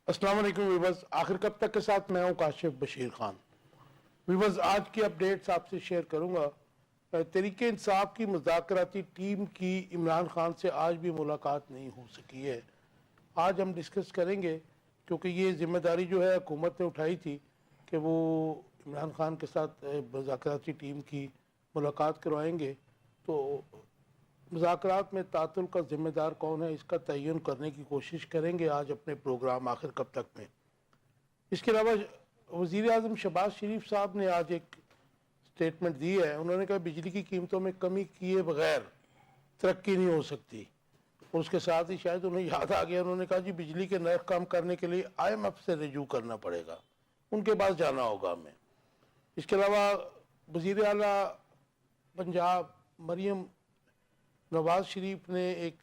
السلام علیکم ویورز، آخر کب تک کے ساتھ میں ہوں کاشف بشیر خان۔ ویورز، آج کی اپڈیٹس آپ سے شیئر کروں گا۔ تحریک انصاف کی مذاکراتی ٹیم کی عمران خان سے آج بھی ملاقات نہیں ہو سکی ہے۔ آج ہم ڈسکس کریں گے، کیونکہ یہ ذمہ داری جو ہے حکومت نے اٹھائی تھی کہ وہ عمران خان کے ساتھ مذاکراتی ٹیم کی ملاقات کروائیں گے، تو مذاکرات میں تعطل کا ذمہ دار کون ہے اس کا تعین کرنے کی کوشش کریں گے آج اپنے پروگرام آخر کب تک میں۔ اس کے علاوہ وزیر اعظم شہباز شریف صاحب نے آج ایک سٹیٹمنٹ دی ہے۔ انہوں نے کہا بجلی کی قیمتوں میں کمی کیے بغیر ترقی نہیں ہو سکتی، اور اس کے ساتھ ہی شاید انہیں یاد آ گیا، انہوں نے کہا جی بجلی کے نرخ کم کرنے کے لیے IMF سے رجوع کرنا پڑے گا، ان کے پاس جانا ہوگا ہمیں۔ اس کے علاوہ وزیر اعلیٰ پنجاب مریم نواز شریف نے ایک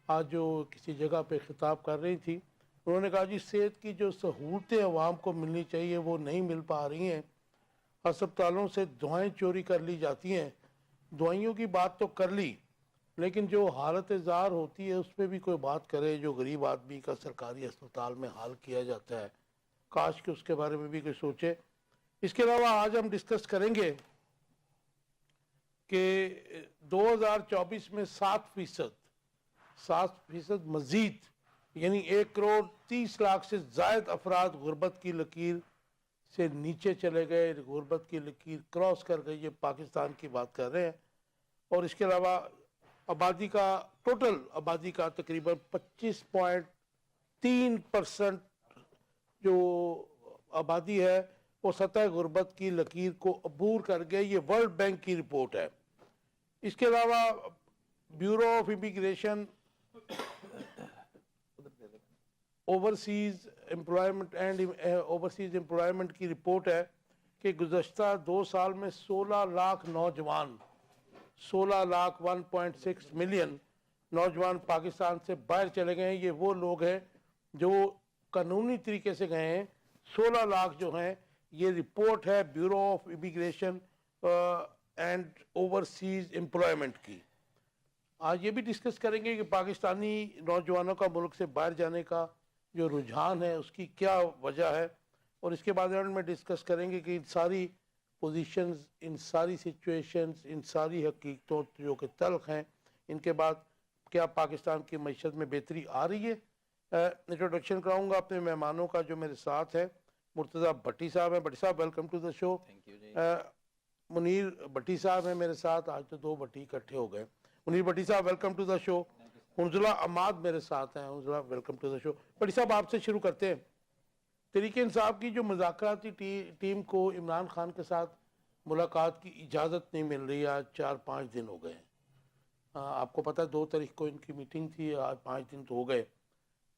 آج جو کسی جگہ پہ خطاب کر رہی تھی، انہوں نے کہا جی صحت کی جو سہولتیں عوام کو ملنی چاہیے وہ نہیں مل پا رہی ہیں، ہسپتالوں سے دعائیں چوری کر لی جاتی ہیں۔ دوائیوں کی بات تو کر لی، لیکن جو حالت زار ہوتی ہے اس پہ بھی کوئی بات کرے، جو غریب آدمی کا سرکاری ہسپتال میں حال کیا جاتا ہے، کاش کہ اس کے بارے میں بھی کوئی سوچے۔ اس کے علاوہ آج ہم ڈسکس کریں گے کہ 2024 میں 7% مزید، یعنی 1,30,00,000 سے زائد افراد غربت کی لکیر سے نیچے چلے گئے، غربت کی لکیر کراس کر گئی، یہ پاکستان کی بات کر رہے ہیں۔ اور اس کے علاوہ ٹوٹل آبادی کا تقریباً 25.3% جو آبادی ہے وہ سطح غربت کی لکیر کو عبور کر گئے، یہ ورلڈ بینک کی رپورٹ ہے۔ اس کے علاوہ bureau of immigration overseas employment کی رپورٹ ہے کہ گزشتہ 2 سال میں 16 لاکھ نوجوان 1.6 ملین نوجوان پاکستان سے باہر چلے گئے ہیں۔ یہ وہ لوگ ہیں جو قانونی طریقے سے گئے ہیں، 16 لاکھ جو ہیں۔ یہ رپورٹ ہے bureau of immigration and overseas employment کی۔ آج یہ بھی ڈسکس کریں گے کہ پاکستانی نوجوانوں کا ملک سے باہر جانے کا جو رجحان ہے اس کی کیا وجہ ہے، اور اس کے بعد میں ڈسکس کریں گے کہ ان ساری پوزیشنز، ان ساری سچویشنز، ان ساری حقیقتوں جو کہ تلخ ہیں، ان کے بعد کیا پاکستان کی معیشت میں بہتری آ رہی ہے۔ انٹروڈکشن کراؤں گا اپنے مہمانوں کا جو میرے ساتھ ہے۔ مرتضیٰ بھٹی صاحب ہیں، بھٹی صاحب ویلکم ٹو دا شو۔ منیر بھٹی صاحب ہیں میرے ساتھ، آج تو 2 بھٹی اکٹھے ہو گئے۔ منیر بھٹی صاحب ویلکم ٹو دا شو۔ حنظلہ عماد میرے ساتھ ہیں، حنظلہ ویلکم ٹو دا شو۔ بھٹی صاحب آپ سے شروع کرتے ہیں۔ تحریک انصاف کی جو مذاکراتی ٹیم کو عمران خان کے ساتھ ملاقات کی اجازت نہیں مل رہی، آج 4-5 دن ہو گئے ہیں۔ آپ کو پتہ ہے 2 تاریخ کو ان کی میٹنگ تھی، آج 5 دن تو ہو گئے،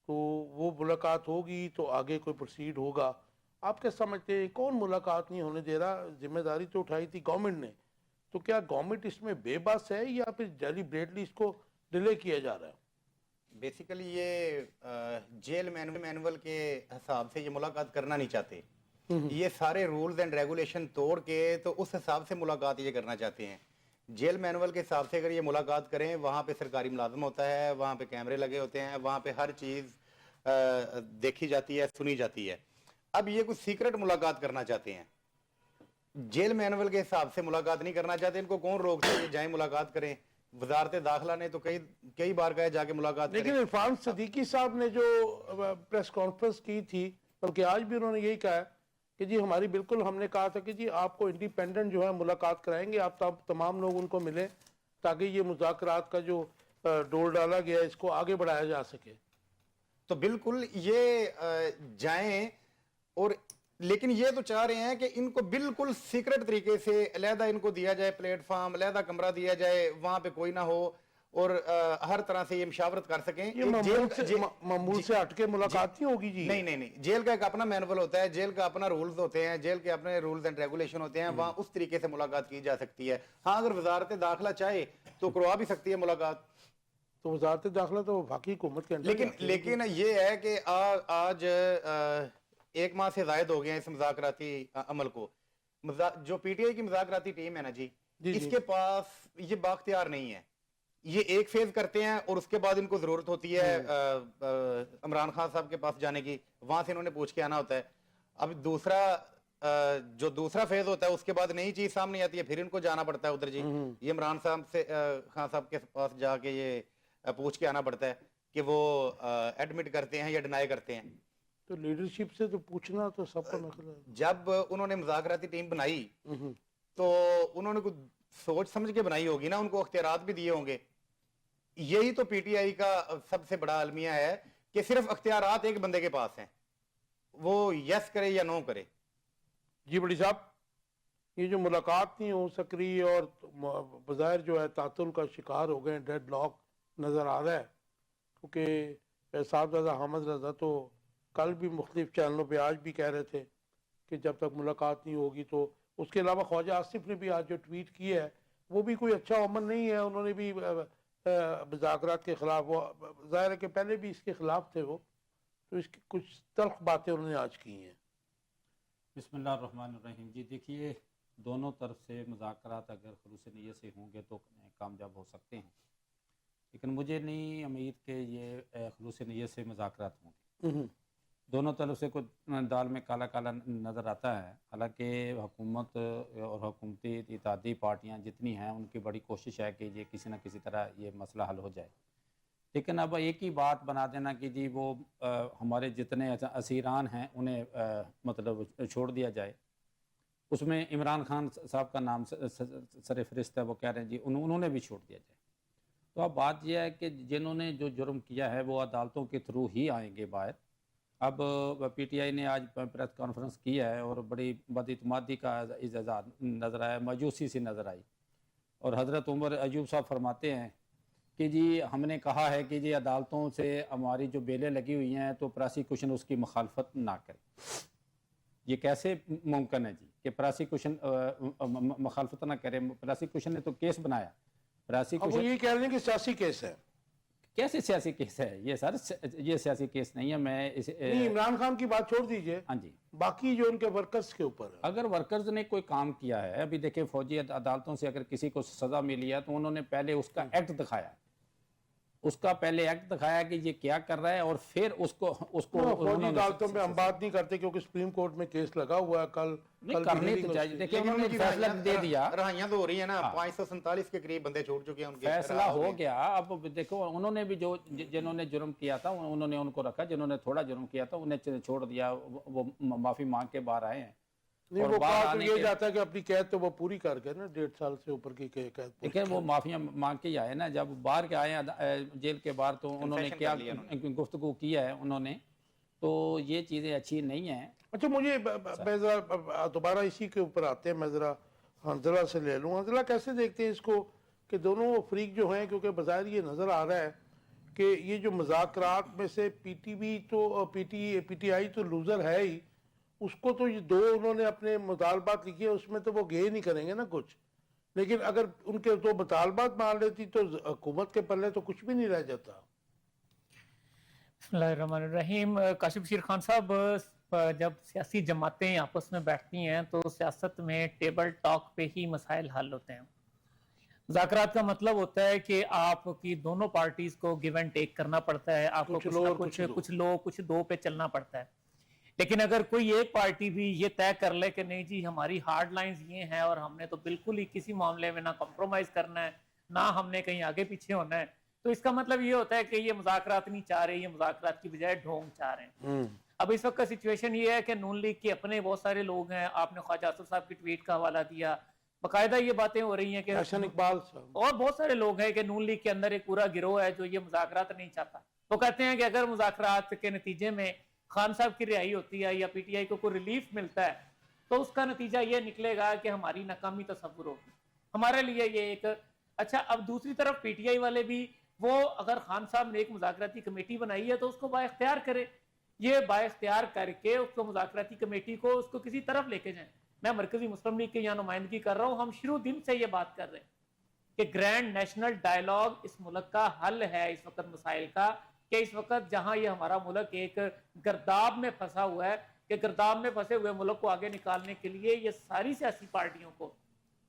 تو وہ ملاقات ہوگی تو آگے کوئی پروسیڈ ہوگا۔ آپ کیا سمجھتے ہیں کون ملاقات نہیں ہونے دے رہا؟ ذمہ داری تو اٹھائی تھی گورنمنٹ نے، تو کیا گورنمنٹ اس میں بے بس ہے یا پھر ڈیلیبریٹلی اس کو ڈیلے کیا جا رہا ہے؟ بیسیکلی یہ جیل مینول کے حساب سے یہ ملاقات کرنا نہیں چاہتے، یہ سارے رولز اینڈ ریگولیشن توڑ کے تو اس حساب سے ملاقات یہ کرنا چاہتے ہیں۔ جیل مینول کے حساب سے اگر یہ ملاقات کریں، وہاں پہ سرکاری ملازم ہوتا ہے، وہاں پہ کیمرے لگے ہوتے ہیں، وہاں پہ ہر چیز دیکھی جاتی ہے، سنی جاتی ہے۔ اب یہ کچھ سیکرٹ ملاقات کرنا چاہتے ہیں، جیل مینول کے حساب سے ملاقات نہیں کرنا چاہتے۔ ان کو کون روکتا ہے یہ جائیں ملاقات کریں؟ وزارت داخلہ نے تو کئی بار کہا جا کے ملاقات کریں۔ لیکن عرفان صدیقی صاحب نے جو پریس کانفرنس کی تھی، بلکہ آج بھی انہوں نے یہی کہا ہے کہ جی ہماری بالکل، ہم نے کہا تھا کہ جی آپ کو انڈیپینڈنٹ جو ہے ملاقات کرائیں گے، آپ تمام لوگ ان کو ملیں تاکہ یہ مذاکرات کا جو ڈور ڈالا گیا ہے اس کو آگے بڑھایا جا سکے۔ تو بالکل یہ جائیں، اور لیکن یہ تو چاہ رہے ہیں کہ ان کو بالکل سیکرٹ طریقے سے علیحدہ ان کو دیا جائے پلیٹ فارم، علیحدہ کمرہ دیا جائے، وہاں پہ کوئی نہ ہو، اور ہر طرح سے یہ مشاورت کر سکیں۔ یہ معمول سے ہٹ کے ملاقات نہیں ہوگی جی؟ نہیں، جیل کا ایک اپنا مینول ہوتا ہے، جیل کا اپنا رولز ہوتے ہیں، جیل کے اپنے رولز اینڈ ریگولیشن ہوتے ہیں، وہاں اس طریقے سے ملاقات کی جا سکتی ہے۔ ہاں اگر وزارت داخلہ چاہے تو کروا بھی سکتی ہے ملاقات۔ تو وزارت داخلہ تو باقی حکومت کے انڈر، لیکن یہ ہے کہ آج 1 ماہ سے زائد ہو گئے ہیں اس مذاکراتی عمل کو۔ جو پی ٹی آئی کی مذاکراتی ٹیم ہے نا جی، اس کے پاس یہ بااختیار نہیں ہے یہ ایک فیز کرتے ہیں اور اس کے بعد ان کو ضرورت ہوتی ہے عمران خان صاحب کے پاس جانے کی، وہاں سے انہوں نے پوچھ کے آنا ہوتا ہے. اب جو دوسرا فیز ہوتا ہے اس کے بعد نئی چیز سامنے آتی ہے، پھر ان کو جانا پڑتا ہے ادھر جی. یہ عمران صاحب سے خان صاحب کے پاس جا کے یہ پوچھ کے آنا پڑتا ہے کہ وہ ایڈمٹ کرتے ہیں یا ڈینائی کرتے ہیں. تو لیڈرشپ سے تو پوچھنا تو سب کا مسئلہ ہے. جب انہوں نے مذاکراتی ٹیم بنائی تو انہوں نے کچھ سوچ سمجھ کے بنائی ہوگی نا، ان کو اختیارات بھی دیے ہوں گے. یہی تو پی ٹی آئی کا سب سے بڑا المیہ ہے کہ صرف اختیارات ایک بندے کے پاس ہیں، وہ یس کرے یا نو کرے. جی بڑی صاحب، یہ جو ملاقات نہیں ہو سک رہی اور بظاہر جو ہے تعطل کا شکار ہو گئے، ڈیڈ لاک نظر آ رہا ہے، کیونکہ صاحبزادہ حامد رضا تو کل بھی مختلف چینلوں پہ آج بھی کہہ رہے تھے کہ جب تک ملاقات نہیں ہوگی تو. اس کے علاوہ خواجہ آصف نے بھی آج جو ٹویٹ کیا ہے وہ بھی کوئی اچھا عمل نہیں ہے. انہوں نے بھی مذاکرات کے خلاف، وہ ظاہر ہے کہ پہلے بھی اس کے خلاف تھے وہ، تو اس کی کچھ تلخ باتیں انہوں نے آج کی ہیں. بسم اللہ الرحمن الرحیم. جی دیکھیے، دونوں طرف سے مذاکرات اگر خلوص نیت سے ہوں گے تو کامیاب ہو سکتے ہیں، لیکن مجھے نہیں امید کہ یہ خلوص نیت سے مذاکرات ہوں گے. دونوں طرف سے کچھ دال میں کالا کالا نظر آتا ہے. حالانکہ حکومت اور حکومتی اتحادی پارٹیاں جتنی ہیں ان کی بڑی کوشش ہے کہ یہ کسی نہ کسی طرح یہ مسئلہ حل ہو جائے، لیکن اب ایک ہی بات بنا دینا کہ جی وہ ہمارے جتنے اسیران ہیں انہیں مطلب چھوڑ دیا جائے، اس میں عمران خان صاحب کا نام سر فہرست ہے. وہ کہہ رہے ہیں جی انہوں نے بھی چھوڑ دیا جائے. تو اب بات یہ ہے کہ جنہوں نے جو جرم کیا ہے وہ عدالتوں کے تھرو ہی آئیں گے باہر. اب پی ٹی آئی نے آج پریس کانفرنس کی ہے اور بڑی بد اعتمادی کا اظہار نظر آیا، مایوسی سی نظر آئی. اور حضرت عمر ایوب صاحب فرماتے ہیں کہ جی ہم نے کہا ہے کہ جی عدالتوں سے ہماری جو بیلیں لگی ہوئی ہیں تو پراسیکیوشن اس کی مخالفت نہ کرے. یہ کیسے ممکن ہے جی کہ پراسیکیوشن مخالفت نہ کرے؟ پراسیکیوشن نے تو کیس بنایا. اب وہ پراسیکیوشن یہ کہہ رہے ہیں کہ سیاسی کیس ہے. کیسے سیاسی کیس ہے یہ سر؟ یہ سیاسی کیس نہیں ہے. میں نہیں، عمران خان کی بات چھوڑ دیجئے، ہاں جی، باقی جو ان کے ورکرز کے اوپر ہے. اگر ورکرز نے کوئی کام کیا ہے، ابھی دیکھیں فوجی عدالتوں سے اگر کسی کو سزا ملی ہے تو انہوں نے پہلے اس کا ایکٹ دکھایا، اس کا پہلے ایکٹ دکھایا کہ یہ کیا کر رہا ہے، اور پھر اس کو فوجی عدالتوں پہ ہم بات نہیں کرتے کیونکہ سپریم کورٹ میں کیس لگا ہوا ہے. کل کرنی تو چاہیے. دیکھیں انہوں نے فیصلہ دے دیا، رہائیاں تو ہو رہی ہیں نا، 547 کے قریب بندے چھوڑ چکے ہیں، ان کے فیصلہ ہو گیا. اب دیکھو انہوں نے بھی جو جنہوں نے جرم کیا تھا انہوں نے ان کو رکھا، جنہوں نے تھوڑا جرم کیا تھا انہیں چھوڑ دیا، وہ معافی مانگ کے باہر آئے ہیں. نہیں، وہ کہا تو یہ جاتا ہے کہ اپنی قید تو وہ پوری کر گئے نا، 1.5 سال سے اوپر کی قید. لیکن وہ معافیاں مانگ کے ہی آئے نا. جب باہر کے آئے ہیں جیل کے باہر تو انہوں نے کیا گفتگو کیا ہے انہوں نے، تو یہ چیزیں اچھی نہیں ہیں. اچھا، مجھے میں ذرا دوبارہ اسی کے اوپر آتے ہیں، میں ذرا حنظلہ سے لے لوں. حنظلہ کیسے دیکھتے ہیں اس کو کہ دونوں فریق جو ہیں، کیونکہ بظاہر یہ نظر آ رہا ہے کہ یہ جو مذاکرات میں سے پی ٹی آئی تو لوزر ہے ہی، اس کو تو یہ دو انہوں نے اپنے مطالبات لکھے ہیں، اس میں تو وہ گئے نہیں کریں گے نا کچھ. لیکن اگر ان کے دو مطالبات مان لیتی تو حکومت کے پلے تو کچھ بھی نہیں رہ جاتا. بسم اللہ الرحمن الرحیم. کاشف بشیر خان صاحب، جب سیاسی جماعتیں آپس میں بیٹھتی ہیں تو سیاست میں ٹیبل ٹاک پہ ہی مسائل حل ہوتے ہیں. مذاکرات کا مطلب ہوتا ہے کہ آپ کی دونوں پارٹیز کو گیو اینڈ ٹیک کرنا پڑتا ہے، آپ کو کچھ لو کچھ دو پہ چلنا پڑتا ہے. لیکن اگر کوئی ایک پارٹی بھی یہ طے کر لے کہ نہیں جی ہماری ہارڈ لائنز یہ ہیں اور ہم نے تو بالکل ہی کسی معاملے میں نہ کمپرومائز کرنا ہے، نہ ہم نے کہیں آگے پیچھے ہونا ہے، تو اس کا مطلب یہ ہوتا ہے کہ یہ مذاکرات نہیں چاہ رہے، یہ مذاکرات کی بجائے ڈھونگ چاہ رہے ہیں. اب اس وقت کا سچویشن یہ ہے کہ نون لیگ کے اپنے بہت سارے لوگ ہیں. آپ نے خواجہ آصف صاحب کی ٹویٹ کا حوالہ دیا، باقاعدہ یہ باتیں ہو رہی ہیں کہ احسن اقبال صاحب اور بہت سارے لوگ ہیں کہ نون لیگ کے اندر ایک پورا گروہ ہے جو یہ مذاکرات نہیں چاہتا. وہ کہتے ہیں کہ اگر مذاکرات کے نتیجے میں خان صاحب کی رہائی ہوتی ہے یا پی ٹی آئی کو کوئی ریلیف ملتا ہے تو اس کا نتیجہ یہ نکلے گا کہ ہماری ناکامی تصور ہوگی. ہمارے لیے یہ ایک اچھا. اب دوسری طرف پی ٹی آئی والے بھی، وہ اگر خان صاحب نے ایک مذاکراتی کمیٹی بنائی ہے تو اس کو با اختیار کرے، یہ با اختیار کر کے اس کو مذاکراتی کمیٹی کو اس کو کسی طرف لے کے جائیں. میں مرکزی مسلم لیگ کی یہاں نمائندگی کر رہا ہوں. ہم شروع دن سے یہ بات کر رہے ہیں کہ گرینڈ نیشنل ڈائیلاگ اس ملک کا حل ہے اس وقت مسائل کا، کہ اس وقت جہاں یہ ہمارا ملک ایک گرداب میں پھنسا ہوا ہے، کہ گرداب میں پھنسے ہوئے ملک کو آگے نکالنے کے لیے یہ ساری سیاسی پارٹیوں کو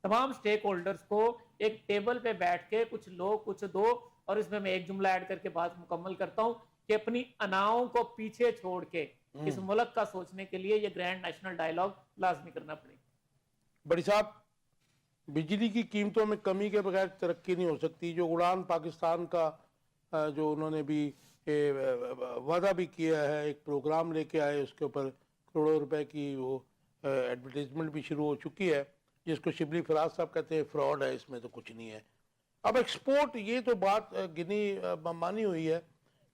تمام سٹیک ہولڈرز کو ایک ٹیبل پہ بیٹھ کے کچھ لو کچھ دو, اور اس میں ایک جملہ ایڈ کر کے بات مکمل کرتا ہوں کہ اپنی اناؤں کو پیچھے چھوڑ کے اس ملک کا سوچنے کے لیے یہ گرینڈ نیشنل ڈائیلاگ لازمی کرنا پڑے. بڑی صاحب, بجلی کی قیمتوں میں کمی کے بغیر ترقی نہیں ہو سکتی. جو اڑان پاکستان کا جو انہوں نے بھی وعدہ بھی کیا ہے, ایک پروگرام لے کے آئے, اس کے اوپر کروڑوں روپے کی وہ ایڈورٹیزمنٹ بھی شروع ہو چکی ہے, جس کو شبلی فراز صاحب کہتے ہیں فراڈ ہے, اس میں تو کچھ نہیں ہے. اب ایکسپورٹ, یہ تو بات گنی مانی ہوئی ہے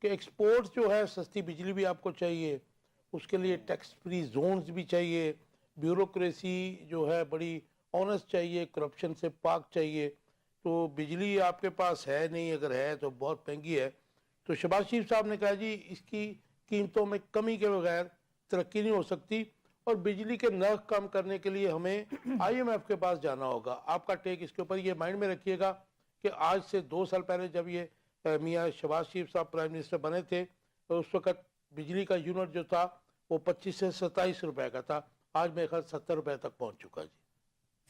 کہ ایکسپورٹ جو ہے, سستی بجلی بھی آپ کو چاہیے, اس کے لیے ٹیکس فری زونز بھی چاہیے, بیوروکریسی جو ہے بڑی آنیسٹ چاہیے, کرپشن سے پاک چاہیے. تو بجلی آپ کے پاس ہے نہیں, اگر ہے تو بہت مہنگی ہے. تو شہباز شریف صاحب نے کہا جی اس کی قیمتوں میں کمی کے بغیر ترقی نہیں ہو سکتی, اور بجلی کے نرخ کم کرنے کے لیے ہمیں آئی ایم ایف کے پاس جانا ہوگا. آپ کا ٹیک اس کے اوپر یہ مائنڈ میں رکھیے گا کہ آج سے 2 سال پہلے جب یہ میاں شہباز شریف صاحب پرائم منسٹر بنے تھے, تو اس وقت بجلی کا یونٹ جو تھا وہ 25 سے 27 روپے کا تھا, آج میرے خیال 70 روپے تک پہنچ چکا. جی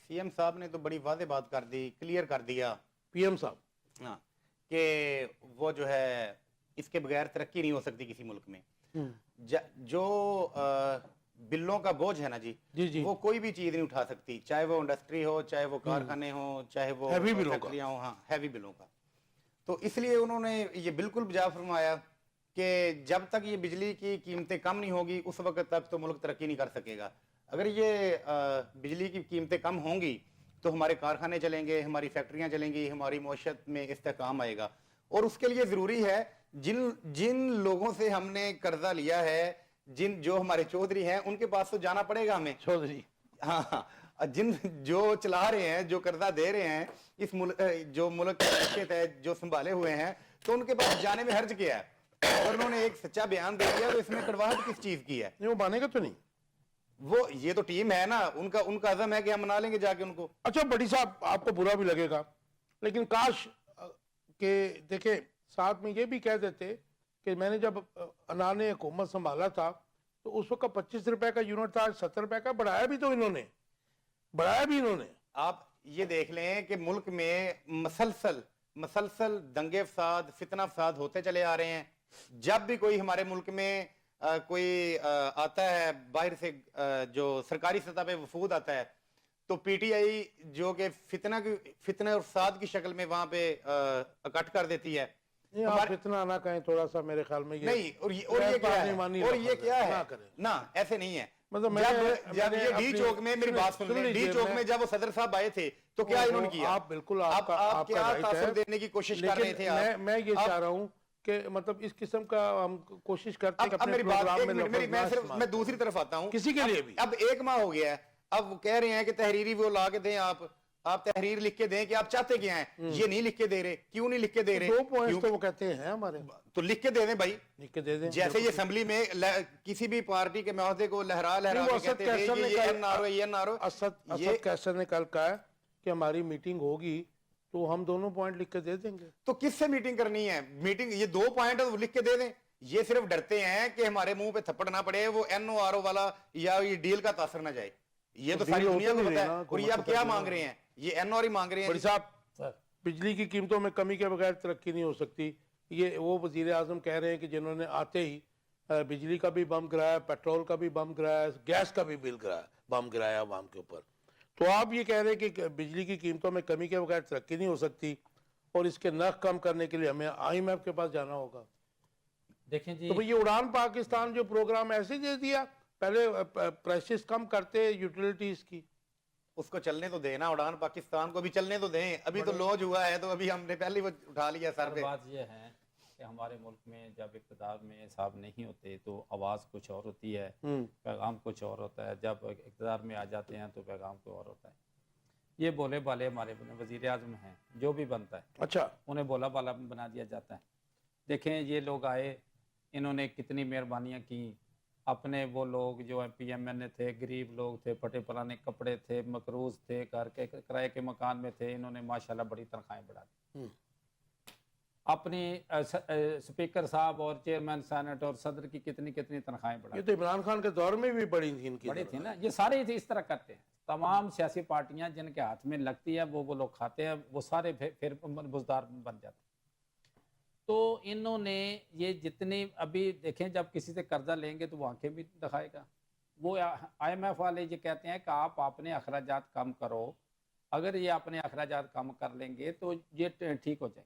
سی ایم صاحب نے تو بڑی واضح بات کر دی, کلیئر کر دیا, پی ایم صاحب, ہاں, کہ وہ جو ہے اس کے بغیر ترقی نہیں ہو سکتی کسی ملک میں. جو بلوں کا بوجھ ہے نا جی, وہ کوئی بھی چیز نہیں اٹھا سکتی, چاہے وہ انڈسٹری ہو, چاہے وہ کارخانے ہوں, چاہے وہ فیکٹریاں ہوں, ہاں ہیوی بلوں کا. تو اس لیے انہوں نے یہ بالکل بجا فرمایا کہ جب تک یہ بجلی کی قیمتیں کم نہیں ہوگی اس وقت تک تو ملک ترقی نہیں کر سکے گا. اگر یہ بجلی کی قیمتیں کم ہوں گی تو ہمارے کارخانے چلیں گے, ہماری فیکٹریاں چلیں گی, ہماری معیشت میں استحکام آئے گا. اور اس کے لیے ضروری ہے جن لوگوں سے ہم نے قرضہ لیا ہے, جو ہمارے چودھری ہیں, ان کے پاس تو جانا پڑے گا ہمیں. چودھری, ہاں, جو چلا رہے ہیں, جو قرضہ دے رہے ہیں, اس ملک جو ملک کے تحت جو سنبھالے ہوئے ہیں, تو ان کے پاس جانے میں حرج کیا ہے. اور انہوں نے ایک سچا بیان دے دیا, تو اس میں کڑواہٹ کس چیز کی ہے؟ نہیں وہ مانے گا تو نہیں. وہ یہ تو ٹیم ہے نا, ان کا عزم ہے کہ ہم منا لیں گے جا کے ان کو. اچھا بڑی صاحب, آپ کو برا بھی لگے گا, لیکن کاش کہ دیکھیں ساتھ میں یہ بھی کہہ دیتے کہ میں نے جب انا نے حکومت سنبھالا تھا تو اس وقت 25 روپے کا یونٹ تھا, 70 روپے کا. بڑھایا بھی تو انہوں نے, بڑھایا بھی انہوں نے. آپ یہ دیکھ لیں کہ ملک میں مسلسل دنگے فساد, فتنہ فساد ہوتے چلے آ رہے ہیں. جب بھی کوئی ہمارے ملک میں کوئی آتا ہے باہر سے, جو سرکاری سطح پہ وفود آتا ہے, تو پی ٹی آئی جو کہ فتنہ اور فساد کی شکل میں وہاں پہ اکٹھ کر دیتی ہے. آپ اتنا نہ کہیں, تھوڑا سا میرے خیال میں نہیں, اور یہ کیا ہے نا, ایسے نہیں ہے. جب یہ ڈی چوک میں, میری بات سن لیں, ڈی چوک میں جب وہ صدر صاحب آئے تھے تو کیا انہوں نے کیا؟ آپ بالکل, آپ کیا تاثر دینے کی کوشش کر رہے تھے. میں یہ چاہ رہا ہوں کہ مطلب اس قسم کا ہم کوشش کرتے ہیں کہ اپنے پروگرام میں دوسری طرف آتا ہوں, کسی کے لیے بھی. اب 1 ماہ ہو گیا ہے, اب وہ کہہ رہے ہیں کہ تحریری وہ لا کے دیں, آپ تحریر لکھ کے دیں کہ آپ چاہتے کیا ہیں. یہ نہیں لکھ کے دے رہے, کیوں نہیں لکھ کے دے رہے؟ 2 پوائنٹس تو وہ کہتے ہیں ہمارے, تو لکھ کے دے دیں بھائی, لکھ کے دے دیں. جیسے یہ اسمبلی میں کسی بھی پارٹی کے معاہدے کو لہرا کے کہتے تھے کہ یہ این آر او, یہ این آر او. اسد کیسر نے کل کہا ہے کہ ہماری میٹنگ ہوگی تو ہم دونوں پوائنٹ لکھ کے دے دیں گے. تو کس سے میٹنگ کرنی ہے؟ میٹنگ یہ 2 پوائنٹ لکھ کے دے دیں. یہ صرف ڈرتے ہیں کہ ہمارے منہ پہ تھپڑ نہ پڑے, وہ این او آر او والا یا یہ ڈیل کا تاثر نہ جائے. یہ تو ساری دنیا کو پتہ ہے. اور یہ اب کیا مانگ رہے ہیں؟ یہ این او آر ہی مانگ رہے ہیں. بڑی صاحب, بجلی کی قیمتوں میں کمی کے بغیر ترقی نہیں ہو سکتی. یہ وہ وزیر اعظم کہہ رہے ہیں کہ جنہوں نے آتے ہی بجلی کا بھی بم گرایا, پیٹرول کا بھی بم گرایا, گیس کا بھی بم گرایا عوام کے اوپر. تو آپ یہ کہہ رہے ہیں کہ بجلی کی قیمتوں میں کمی کے بغیر ترقی نہیں ہو سکتی, اور اس کے نرخ کم کرنے کے لیے ہمیں آئی ایم ایف کے پاس جانا ہوگا. دیکھیں جی, تو یہ اڑان پاکستان جو پروگرام ایسے دے دیا, پہلے پرائسز کم کرتے یوٹیلیٹیز کی, اس کو چلنے تو دیں نا, اڑان پاکستان کو بھی چلنے تو دیں. ابھی تو لوج ہوا ہے, تو ابھی ہم نے پہلے وہ اٹھا لیا سر پہ. بات یہ ہے کہ ہمارے ملک میں جب اقتدار میں صاحب نہیں ہوتے تو آواز کچھ اور ہوتی ہے, پیغام کچھ اور ہوتا ہے. جب اقتدار میں آ جاتے ہیں تو پیغام کوئی اور ہوتا ہے. یہ بولے بالے ہمارے وزیر اعظم ہیں, جو بھی بنتا ہے اچھا انہیں بولا بالا بنا دیا جاتا ہے. دیکھیں یہ لوگ آئے, انہوں نے کتنی مہربانیاں کی. اپنے وہ لوگ جو پی ایم این اے تھے, غریب لوگ تھے, پھٹے پرانے کپڑے تھے, مقروض تھے, گھر کے کرائے کے مکان میں تھے, انہوں نے ماشاءاللہ بڑی تنخواہیں بڑھا دی. اپنی سپیکر صاحب اور چیئرمین سینٹ اور صدر کی کتنی تنخواہیں بڑھا دی. یہ تو عمران خان کے دور میں بھی بڑی تھی ان کی, بڑی تھی نا. یہ سارے اس طرح کرتے ہیں. तमाम सियासी पार्टियां जिनके हाथ में लगती है वो लोग खाते हैं, वो सारे फिर बुजदार बन जाते हैं। तो इन्होंने ये जितने अभी देखें, जब किसी से कर्जा लेंगे तो वो आंखें भी दिखाएगा। वो IMF वाले ये कहते हैं कि आप अपने अखराजात कम करो, अगर ये अपने अखराजात कम कर लेंगे तो ये ठीक हो जाए।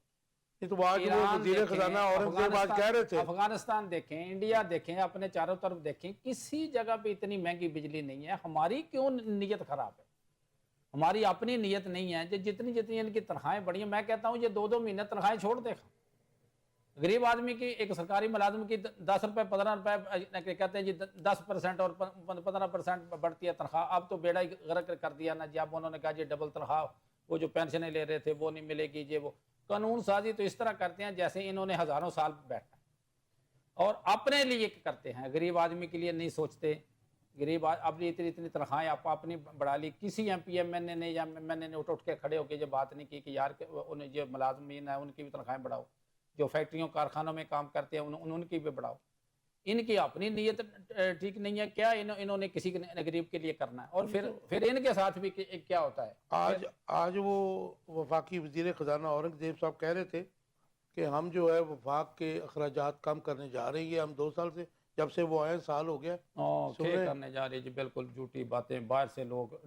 ये तो आज वो ईरान वजीर देखें, खजाना औरंगजेब आज कह रहे थे। अफगानिस्तान देखें, इंडिया देखें, अपने चारों तरफ देखें, किसी जगह पे इतनी महंगी बिजली नहीं है। हमारी क्यों नीयत खराब है? हमारी अपनी नीयत नहीं है। जितनी जितनी इनकी तनख्वाहें बढ़ी हैं, मैं कहता हूँ ये 2-2 महीने तनख्वाहें छोड़ दे। गरीब आदमी की, एक सरकारी मुलाजिम की 10 रुपए 15 रुपए कहते हैं जी 10% और 15% बढ़ती है तनख्वाह। अब तो बेड़ा ही गर्क कर दिया ना जी। अब उन्होंने कहा जी डबल तनख्वाह, वो जो पेंशनें ले रहे थे वो नहीं मिलेगी। ये वो कानून साजी तो इस तरह करते हैं जैसे इन्होंने हजारों साल बैठा, और अपने लिए करते हैं, गरीब आदमी के लिए नहीं सोचते। गरीब अपनी इतनी इतनी तनख्वाहें आप अपनी बढ़ा ली। किसी MP MNA ने या MNA ने उठ के खड़े होकर ये बात नहीं की कि यार उन्हें जो मुलाजमीन है उनकी भी तनख्वाहें बढ़ाओ, जो फैक्ट्रियों कारखानों में काम करते हैं उनकी भी बढ़ाओ। इनकी अपनी नीयत ठीक नहीं है क्या? इन्होंने किसी गरीब के लिए करना है। और फिर इनके साथ भी क्या होता है? आज वो वफाकी वजीर खजाना औरंगजेब साहब कह रहे थे कि हम जो है वफाक के अखराजात कम करने जा रहे हैं। हम 2 साल से, जब से वो आए साल हो गया करने जा रही जी। बिल्कुल झूठी बातें, बाहर से लोग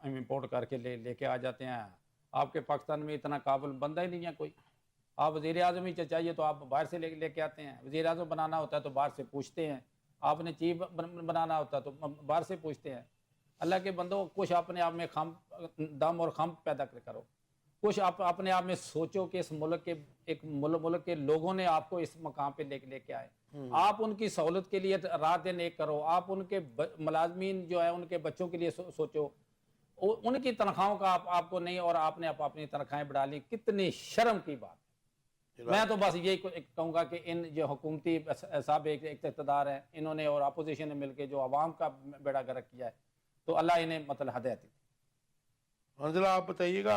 इम्पोर्ट करके लेके आ जाते हैं। आपके पाकिस्तान में इतना काबिल बंदा ही नहीं है कोई। आप वज़ीर आज़म ही चाहिए तो आप बाहर से लेके आते हैं। वज़ीर आज़म बनाना होता है तो बाहर से पूछते हैं। आपने चीफ बनाना होता है तो बाहर से पूछते हैं। अल्लाह के बंदों, कुछ अपने आप में दम और खम पैदा करो। कुछ आप अपने आप में सोचो कि इस मुल्क के मुल्क के लोगों ने आपको इस मकाम पे लेके आए। आप उनकी सहूलत के लिए रात दिन एक करो। आप उनके मुलाजमीन जो है उनके बच्चों के लिए सोचो। उनकी तनख्वाहों का आपको नहीं, और आपने अपनी तनख्वाहें बढ़ा ली। कितनी शर्म की बात। मैं तो बस यही कहूँगा कि इन जो हुकूमती साहब एक इक़्तिदार है, इन्होंने और अपोजिशन ने मिलकर जो आवाम का बेड़ा गर्क किया है, तो अल्लाह इन्हें मतलब हदायत दी। हंजला, आप बताइएगा,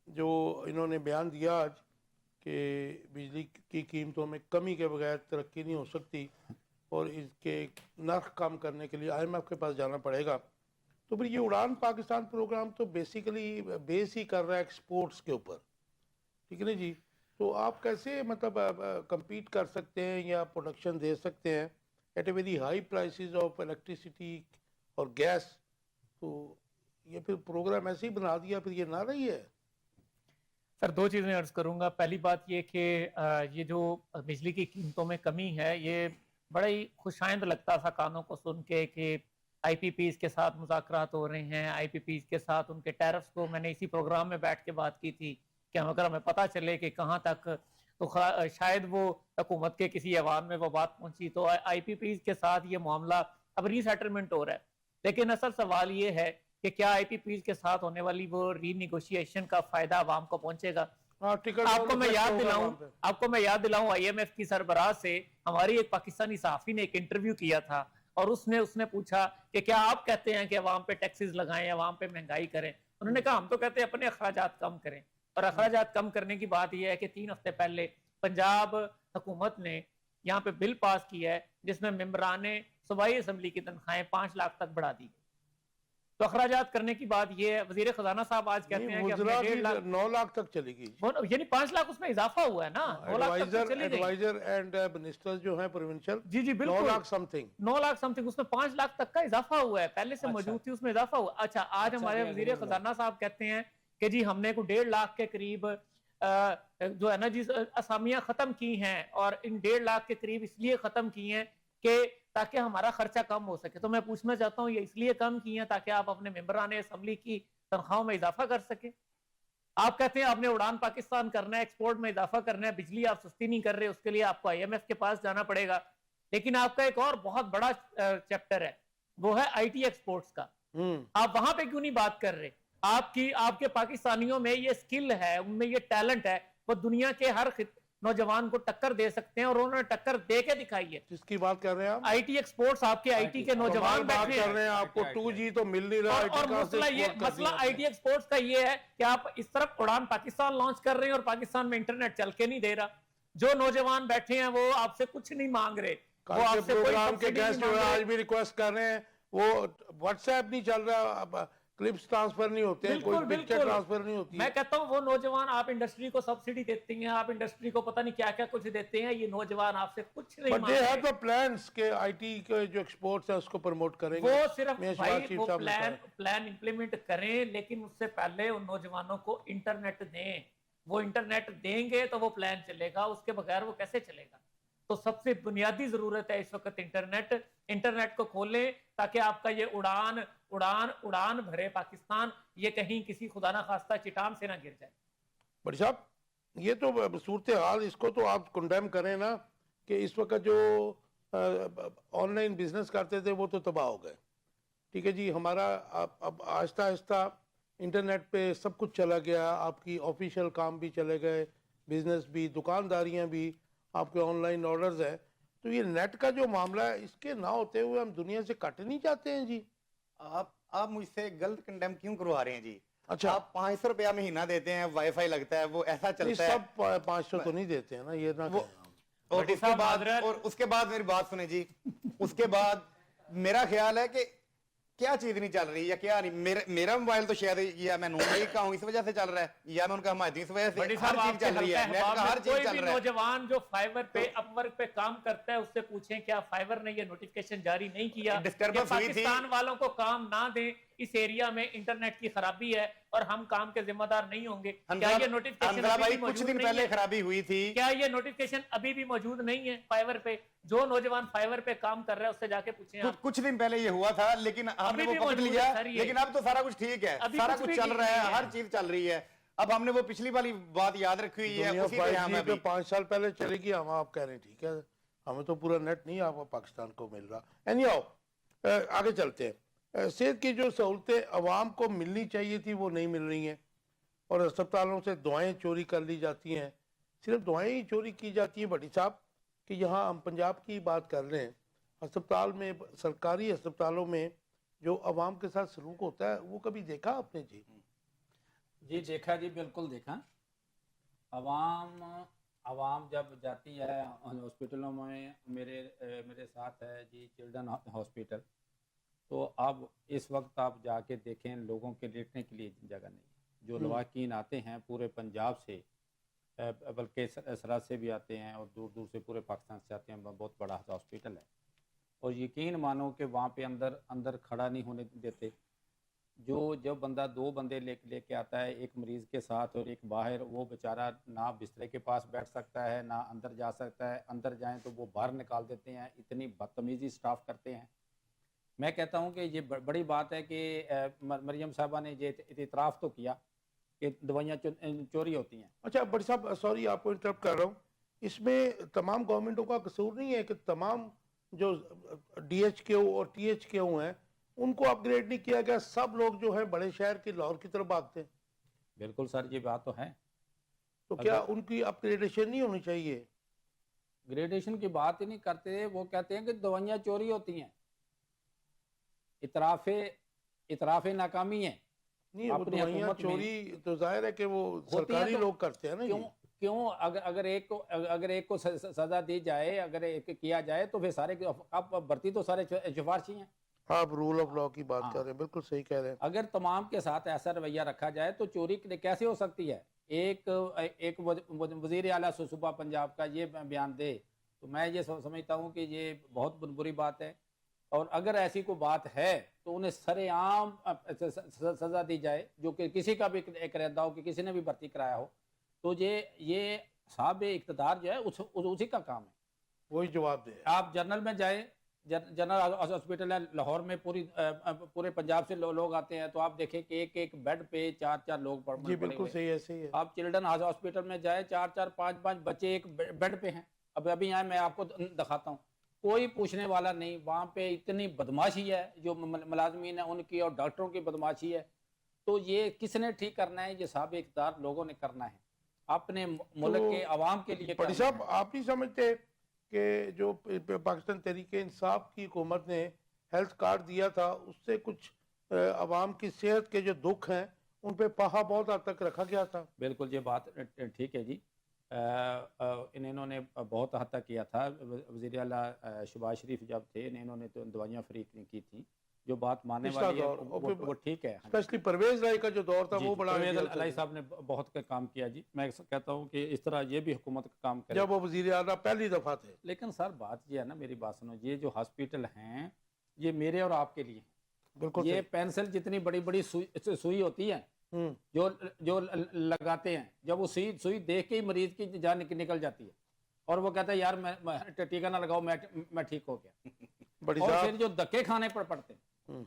जो इन्होंने बयान दिया आज कि बिजली की कीमतों में कमी के बगैर तरक्की नहीं हो सकती और इसके नर्ख कम करने के लिए IMF के पास जाना पड़ेगा, तो फिर ये उड़ान पाकिस्तान प्रोग्राम तो बेसिकली बेस ही कर रहा है एक्सपोर्ट्स के ऊपर, ठीक है ना जी? तो आप कैसे मतलब compete कर सकते हैं या प्रोडक्शन दे सकते हैं at a very high prices of electricity और गैस? तो ये फिर प्रोग्राम ऐसे ही बना दिया, फिर ये ना रही है। सर, 2 चीज़ें अर्ज करूंगा। पहली बात ये कि ये जो बिजली की कीमतों में कमी है, ये बड़ा ही खुशाइंद लगता था कानों को सुन के कि IPPs के साथ मुज़ाकरात हो रहे हैं। IPPs के साथ उनके टैरिफ्स को मैंने इसी प्रोग्राम में बैठ के बात की थी कि अगर हमें पता चले कि कहाँ तक, तो शायद वो हुकूमत के किसी ऐवान में वो बात पहुंची। तो IPPs के साथ ये मामला अब रीसेटलमेंट हो रहा है, लेकिन असल सवाल ये है कि क्या IPPs के साथ होने वाली वो रीनिगोशिएशन का फायदा आवाम को पहुंचेगा? आपको मैं याद दिलाऊं IMF की सरबराह से हमारी एक पाकिस्तानी सहाफी ने एक इंटरव्यू किया था, और उसने पूछा कि क्या आप कहते हैं कि अवाम पे टैक्सेस लगाएं, अवाम पे महंगाई करें? उन्होंने कहा हम तो कहते हैं अपने अखराजात कम करें। और अखराजात कम करने की बात यह है कि 3 हफ्ते पहले पंजाब हुकूमत ने यहाँ पे बिल पास किया है जिसमें मेंबराने सूबाई असम्बली की तनख्वाहें 5 लाख तक बढ़ा दी। तो अखराजात करने की बात ये है। वजीर खजाना साहब आज कहते हैं कि 9 लाख तक चलेगी, यानी 5 लाख उसमें इजाफा हुआ है ना। 9 लाख तक चली गई। एडवाइजर एंड मिनिस्टर्स जो हैं प्रोविंशियल, जी बिल्कुल 9 लाख समथिंग, उसमें 5 लाख तक का इजाफा हुआ है। पहले से मौजूद थी, उसमें इजाफा हुआ। अच्छा, आज हमारे वजीर खजाना साहब कहते हैं कि जी हमने को 1.5 लाख के करीब जो है ना जी असामियां खत्म की हैं, और इन 1.5 लाख के करीब इसलिए खत्म की हैं कि ताकि हमारा खर्चा कम हो सके। तो मैं पूछना चाहता हूँ ये इसलिए कम की हैं ताकि आप अपने मेंबरान असम्बली की तनख्वाहों में इजाफा कर सके। आप कहते हैं आपने उड़ान पाकिस्तान करना है, एक्सपोर्ट में इजाफा करना है, बिजली आप सस्ती नहीं कर रहे, उसके लिए आपको IMF के पास जाना पड़ेगा। लेकिन आपका एक और बहुत बड़ा चैप्टर है, वो है IT एक्सपोर्ट्स का। आप वहां पे क्यों नहीं बात कर रहे? आपके पाकिस्तानियों में ये स्किल है, उनमें ये टैलेंट है, वो दुनिया के हर नौजवान को टक्कर दे सकते हैं, और उन्होंने टक्कर दे के दिखाई है। किसकी बात कर रहे हैं आप? IT एक्सपोर्ट्स, आपके IT के नौजवान बात कर रहे हैं। आपको 2G तो मिल नहीं रहा, और मसला IT एक्सपोर्ट्स का ये है कि आप इस तरफ उड़ान पाकिस्तान लॉन्च कर रहे हैं और पाकिस्तान में इंटरनेट चल के नहीं दे रहा। जो नौजवान बैठे हैं वो आपसे कुछ नहीं मांग रहे, वो आपसे प्रोग्राम के गेस्ट जो है आज भी रिक्वेस्ट कर रहे हैं, वो WhatsApp नहीं चल रहा, क्लिप्स ट्रांसफर नहीं होते हैं, कोई बिल्कुल पिक्चर बिल्कुल ट्रांसफर नहीं होती मैं है। कहता हूँ वो नौजवान, आप इंडस्ट्री को सब्सिडी देती हैं, आप इंडस्ट्री को पता नहीं क्या क्या कुछ देते हैं, ये नौजवान आपसे कुछ नहीं बट दे हैव मांगते। द प्लान्स के आईटी के जो एक्सपोर्ट्स है उसको प्रमोट करेंगे। वो सिर्फ मियां भाई शहबाज शरीफ वो साहब ने प्लान कहा। प्लान इंप्लीमेंट करें, लेकिन उससे पहले उन नौजवानों को इंटरनेट दें। वो इंटरनेट देंगे तो वो प्लान चलेगा, उसके बगैर वो कैसे चलेगा? तो सबसे बुनियादी जरूरत है इस वक्त इंटरनेट। इंटरनेट को खोलें ताकि आपका ये उड़ान उड़ान उड़ान भरे पाकिस्तान ये कहीं किसी खुदा ना खास्ता चिटान से ना गिर जाए। बड़ी साहब, ये तो सूरत हाल, इसको तो आप कंडेम करें ना कि इस वक्त जो ऑनलाइन बिजनेस करते थे वो तो तबाह हो गए। ठीक है जी, हमारा अब आहिस्ता आहिस्ता इंटरनेट पे सब कुछ चला गया, आपकी ऑफिशियल काम भी चले गए, बिजनेस भी, दुकानदारियां भी, आपके ऑनलाइन ऑर्डर्स हैं। तो ये नेट का जो मामला है, इसके ना होते हुए हम दुनिया से कट नहीं जाते हैं जी? आप मुझसे गलत कंडेम क्यों करवा रहे हैं जी? अच्छा, आप 500 रुपया महीना देते हैं, वाईफाई लगता है, वो ऐसा नहीं चलता है। सब 500 तो नहीं देते हैं ना, ये ना वो कहें आप। और बड़ी उसके साहब बाद माजरत- और उसके बाद मेरी बात सुने जी। उसके बाद मेरा ख्याल है कि क्या चीज नहीं चल रही या क्या नहीं, मेरा मोबाइल तो शायद या मैं नून लीग का हूं इस वजह से चल रहा है, या मैं उनका हमायती इस वजह से, बड़ी हर साहब चीज आपके चल रही है, हल्का नेट अहबाब का में हर कोई चीज चल भी रहा है। नौजवान जो फाइवर पे अपवर्क पे काम करता है उससे पूछें क्या फाइवर ने ये नोटिफिकेशन जारी नहीं किया कि डिस्टर्बेंस हुई थी। पाकिस्तान वालों को काम ना दें, इस एरिया में इंटरनेट की खराबी है और हम काम के जिम्मेदार नहीं होंगे? क्या ये नोटिफिकेशन हमजा अभी भाई भी कुछ मौजूद दिन नहीं पहले है? खराबी हुई थी। क्या ये नोटिफिकेशन अभी भी मौजूद नहीं है फाइवर पे? जो नौजवान फाइवर पे काम कर रहा है उससे जाके पूछें आप। कुछ दिन पहले ये हुआ था, लेकिन हमने अभी वो भी पकड़ मौजूद लिया। है सर ये। लेकिन अब तो सारा कुछ ठीक है, अभी सारा कुछ कुछ भी चल ठीक रहा नहीं है, है। हर चीज चल रही है। अब हमने वो पिछली वाली बात याद रखी हुई है, दुनिया उसी पे हम 5G अभी पे 5 साल पहले चलेगी, हम आप कह रहे हैं ठीक है, हमें तो पूरा नेट नहीं आपको पाकिस्तान को मिल रहा। एनीहाउ, आगे चलते हैं। सेहत की जो सहूलतें अवाम को मिलनी चाहिए थी वो नहीं मिल रही हैं, और अस्पतालों से दवाएं चोरी कर ली जाती हैं। सिर्फ दवाएं ही चोरी की जाती हैं भट्टी साहब कि यहाँ हम पंजाब की बात कर रहे हैं, अस्पताल में, सरकारी अस्पतालों में जो अवाम के साथ सलूक होता है वो कभी देखा आपने जी? जी देखा जी, बिल्कुल देखा। आवाम जब जाती है हॉस्पिटलों में, मेरे साथ है जी चिल्ड्रन हॉस्पिटल, तो अब इस वक्त आप जाके देखें लोगों के लेटने के लिए जगह नहीं है। जो लवाकिन आते हैं पूरे पंजाब से, बल्कि सरहद से भी आते हैं और दूर दूर से पूरे पाकिस्तान से आते हैं, बहुत बड़ा हॉस्पिटल है। और यकीन मानो कि वहाँ पे अंदर खड़ा नहीं होने देते। जब बंदा 2 बंदे लेके आता है, एक मरीज़ के साथ और एक बाहर, वो बेचारा ना बिस्तरे के पास बैठ सकता है ना अंदर जा सकता है। अंदर जाएं तो वो बाहर निकाल देते हैं, इतनी बदतमीज़ी स्टाफ करते हैं। मैं कहता हूँ कि ये बड़ी बात है कि मरियम साहबा ने ये इतराफ़ तो किया कि दवाइयाँ चोरी होती हैं। अच्छा बड़ी साहब, सॉरी आपको इंटरप्ट कर रहा हूँ, इसमें तमाम गवर्नमेंटों का कसूर नहीं है कि तमाम जो DHQ और THQ हैं उनको अपग्रेड नहीं किया गया? सब लोग जो हैं बड़े शहर के लाहौर की तरफ भागते हैं, बिल्कुल सर, ये बात तो है। तो क्या उनकी अपग्रेडेशन नहीं होनी चाहिए? ग्रेडेशन की बात ही नहीं करते, वो कहते हैं कि दवाइयाँ चोरी होती हैं। इतराफ़े नाकामी है। नहीं, वो अपनी दवाइयाँ हुकूमत में चोरी तो जाहिर है कि वो होती हैं, सरकारी तो लोग करते हैं ना क्यों जी। क्यों अगर एक को सजा दी जाए, अगर एक किया जाए तो फिर सारे आप भर्ती तो सारे सिफारशी हैं। आप रूल ऑफ लॉ की बात हाँ। कर रहे हैं, बिल्कुल सही कह रहे हैं। अगर तमाम के साथ ऐसा रवैया रखा जाए तो चोरी कैसे हो सकती है? एक वजीर आला सूबा पंजाब का ये बयान दे, तो मैं ये समझता हूँ कि ये बहुत बुरी बात है। और अगर ऐसी कोई बात है तो उन्हें सरेआम सजा दी जाए, जो कि किसी का भी एक रहता हो कि किसी ने भी भर्ती कराया हो, तो ये साहब इक़्तिदार जो है उसी का काम है। वही जवाब दे। आप जनरल में जाए, जनरल हॉस्पिटल है लाहौर में, पूरे पंजाब से लोग आते हैं, तो आप देखें कि एक बेड पे 4 लोग पड़े जी हुए बिल्कुल हैं। सही, ऐसे ही है। आप चिल्ड्रन हॉस्पिटल में जाए, 5 बच्चे एक बेड पे हैं। अभी यहाँ मैं आपको दिखाता हूँ, कोई पूछने वाला नहीं। वहाँ पे इतनी बदमाशी है जो मुलाजमीन है उनकी और डॉक्टरों की बदमाशी है। तो ये किसने ठीक करना है? ये साहब इक़्तिदार लोगों ने करना है, अपने मुल्क के अवाम के लिए। बड़ी साहब, आप नहीं समझते कि जो पाकिस्तान तहरीक इंसाफ की हुकूमत ने हेल्थ कार्ड दिया था, उससे कुछ अवाम की सेहत के जो दुख हैं उन पे पाहा बहुत हद तक रखा गया था? बिल्कुल, ये बात ठीक है जी। इन्होंने बहुत हद तक किया था। वज़ीर आला शहबाज शरीफ जब थे, इन्होंने तो दवाइयाँ फ्री की थी। जो बात मानने पिछला वाली है दौर, और फिर वो ठीक है। हाँ जी। स्पेशली परवेज राय का जो दौर था जी, वो जी, बड़ा परवेज ideal था। अलाई साहब ने बहुत का काम किया जी। मैं कहता हूँ कि इस तरह ये भी हुकूमत का काम करे। जब वो वजीर आला पहली दफा थे। लेकिन सर बात ये है ना, मेरी बात सुनो, ये जो हॉस्पिटल हैं ये मेरे और आपके लिए हैं। बिल्कुल ये सही। पेंसिल जितनी बड़ी बड़ी सुई होती है जो जो लगाते हैं, जब वो सुई देख के ही मरीज की जान निकल जाती है और वो कहता है यार मैं टीका ना लगाओ, मैं ठीक हो गया। बड़ी और साहब फिर जो धक्के खाने पड़ते हैं,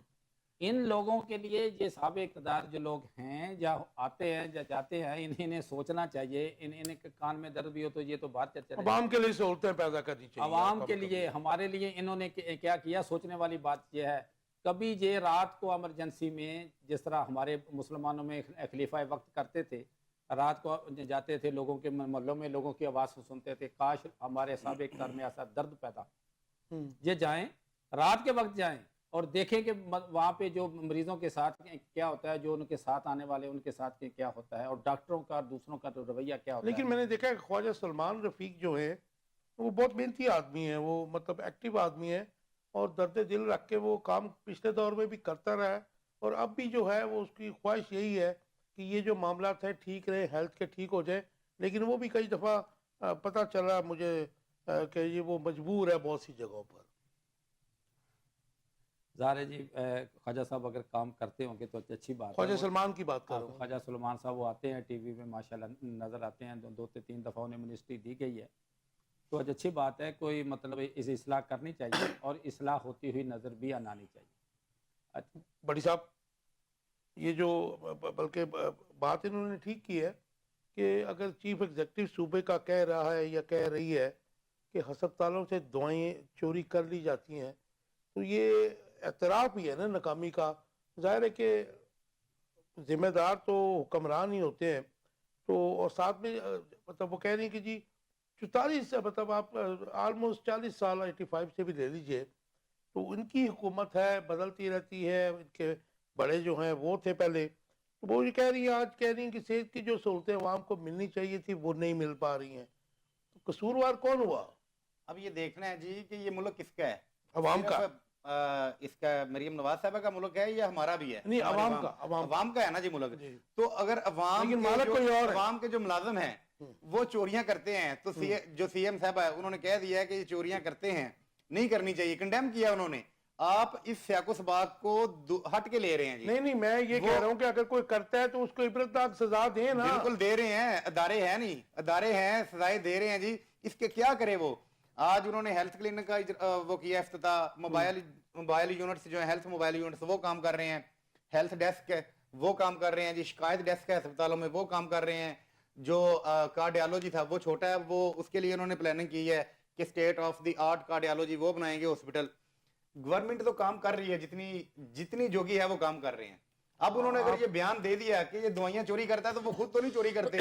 इन लोगों के लिए ये साहब इक़्तिदार जो लोग हैं, या आते हैं या जाते हैं, इन्हें सोचना चाहिए। इनके कान में दर्द भी हो तो ये तो बात चर्चा अवाम के लिए सहूलतें पैदा करनी चाहिए। आवाम के लिए, हमारे लिए इन्होंने क्या किया, सोचने वाली बात यह है। कभी ये रात को इमरजेंसी में, जिस तरह हमारे मुसलमानों में खलीफा वक्त करते थे, रात को जाते थे लोगों के मोहल्लों में, लोगों की आवाज़ सुनते थे। काश हमारे साहब इक़्तिदार में ऐसा दर्द पैदा, ये जाएं रात के वक्त जाएं और देखें कि वहाँ पे जो मरीजों के साथ क्या होता है, जो उनके साथ आने वाले उनके साथ क्या होता है, और डॉक्टरों का दूसरों का रवैया क्या होता है। लेकिन मैंने देखा है ख्वाजा सलमान रफीक जो है वो बहुत मेहनती आदमी है, वो मतलब एक्टिव आदमी है और दर्द दिल रख के वो काम पिछले दौर में भी करता रहा है और अब भी जो है वो उसकी ख्वाहिश यही है कि ये जो मामला है ठीक रहे, हेल्थ के ठीक हो जाए। लेकिन वो भी कई दफ़ा पता चला मुझे कि ये वो मजबूर है बहुत सी जगहों पर। ज़ाहिर है जी, ख्वाजा साहब अगर काम करते होंगे तो अच्छी बात है। ख्वाजा सलमान की बात कर रहा हूँ। ख्वाजा सलमान साहब वो आते हैं टीवी में, माशाल्लाह नज़र आते हैं, दो से तीन दफ़ा उन्हें मिनिस्ट्री दी गई है, तो आज अच्छी बात है। कोई मतलब इस इस्लाह करनी चाहिए और इस्लाह होती हुई नज़र भी आनी चाहिए। बड़ी साहब ये जो बल्कि बात इन्होंने ठीक की है कि अगर चीफ एग्जीक्यूटिव सूबे का कह रहा है या कह रही है कि अस्पतालों से दवाएं चोरी कर ली जाती हैं, तो ये एतराफ़ ही है ना नाकामी का। जाहिर है कि जिम्मेदार तो हुक्मरान ही होते हैं, तो और साथ में मतलब वो कह रही हैं कि जी 44 मतलब आप ऑलमोस्ट 40 साल 85 से भी ले लीजिए, तो उनकी हुकूमत है, बदलती रहती है, इनके बड़े जो हैं वो थे पहले, तो वो ये कह रही हैं, आज कह रही हैं कि सेहत की जो सहूलतें अवाम को मिलनी चाहिए थी वो नहीं मिल पा रही हैं। तो कसूरवार कौन हुआ? अब ये देखना है जी कि ये मुल्क किसका है। अवाम का। इसका मरियम नवाज साहब का मुल्क है या हमारा भी है? नहीं, अवाम का। अवाम का है ना जी मुल्क। जी। तो अगर लेकिन मालिक कोई और है। अवाम के जो मुलाजिम हैं वो चोरियां करते हैं, तो जो सीएम साहब है उन्होंने कह दिया है कि ये चोरियां करते हैं, नहीं करनी चाहिए, कंडेम किया उन्होंने। आप इस सियाको सबाक को हट के ले रहे हैं जी। नहीं, मैं ये कह रहा हूँ कि अगर कोई करता है तो उसको इबरतनाक सजा दें ना। बिल्कुल दे रहे हैं, अदारे हैं, नहीं अदारे हैं, सजाएं दे रहे हैं जी। इसके क्या करे वो? आज उन्होंने हेल्थ क्लिनिक का वो किया इफ्तिताह, मोबाइल यूनिट्स जो है, हेल्थ मोबाइल यूनिट्स वो काम कर रहे हैं, हेल्थ डेस्क है वो काम कर रहे हैं जी, शिकायत डेस्क है अस्पतालों में वो काम कर रहे हैं। जो कार्डियोलॉजी था वो छोटा है, वो उसके लिए उन्होंने प्लानिंग की है कि state of the art cardiology वो बनाएंगे हॉस्पिटल। गवर्नमेंट तो काम कर रही है, जितनी जोगी है वो काम कर रहे हैं। अब उन्होंने अगर ये बयान दे दिया कि ये दवाइयां चोरी करता है, तो वो खुद तो नहीं चोरी करते,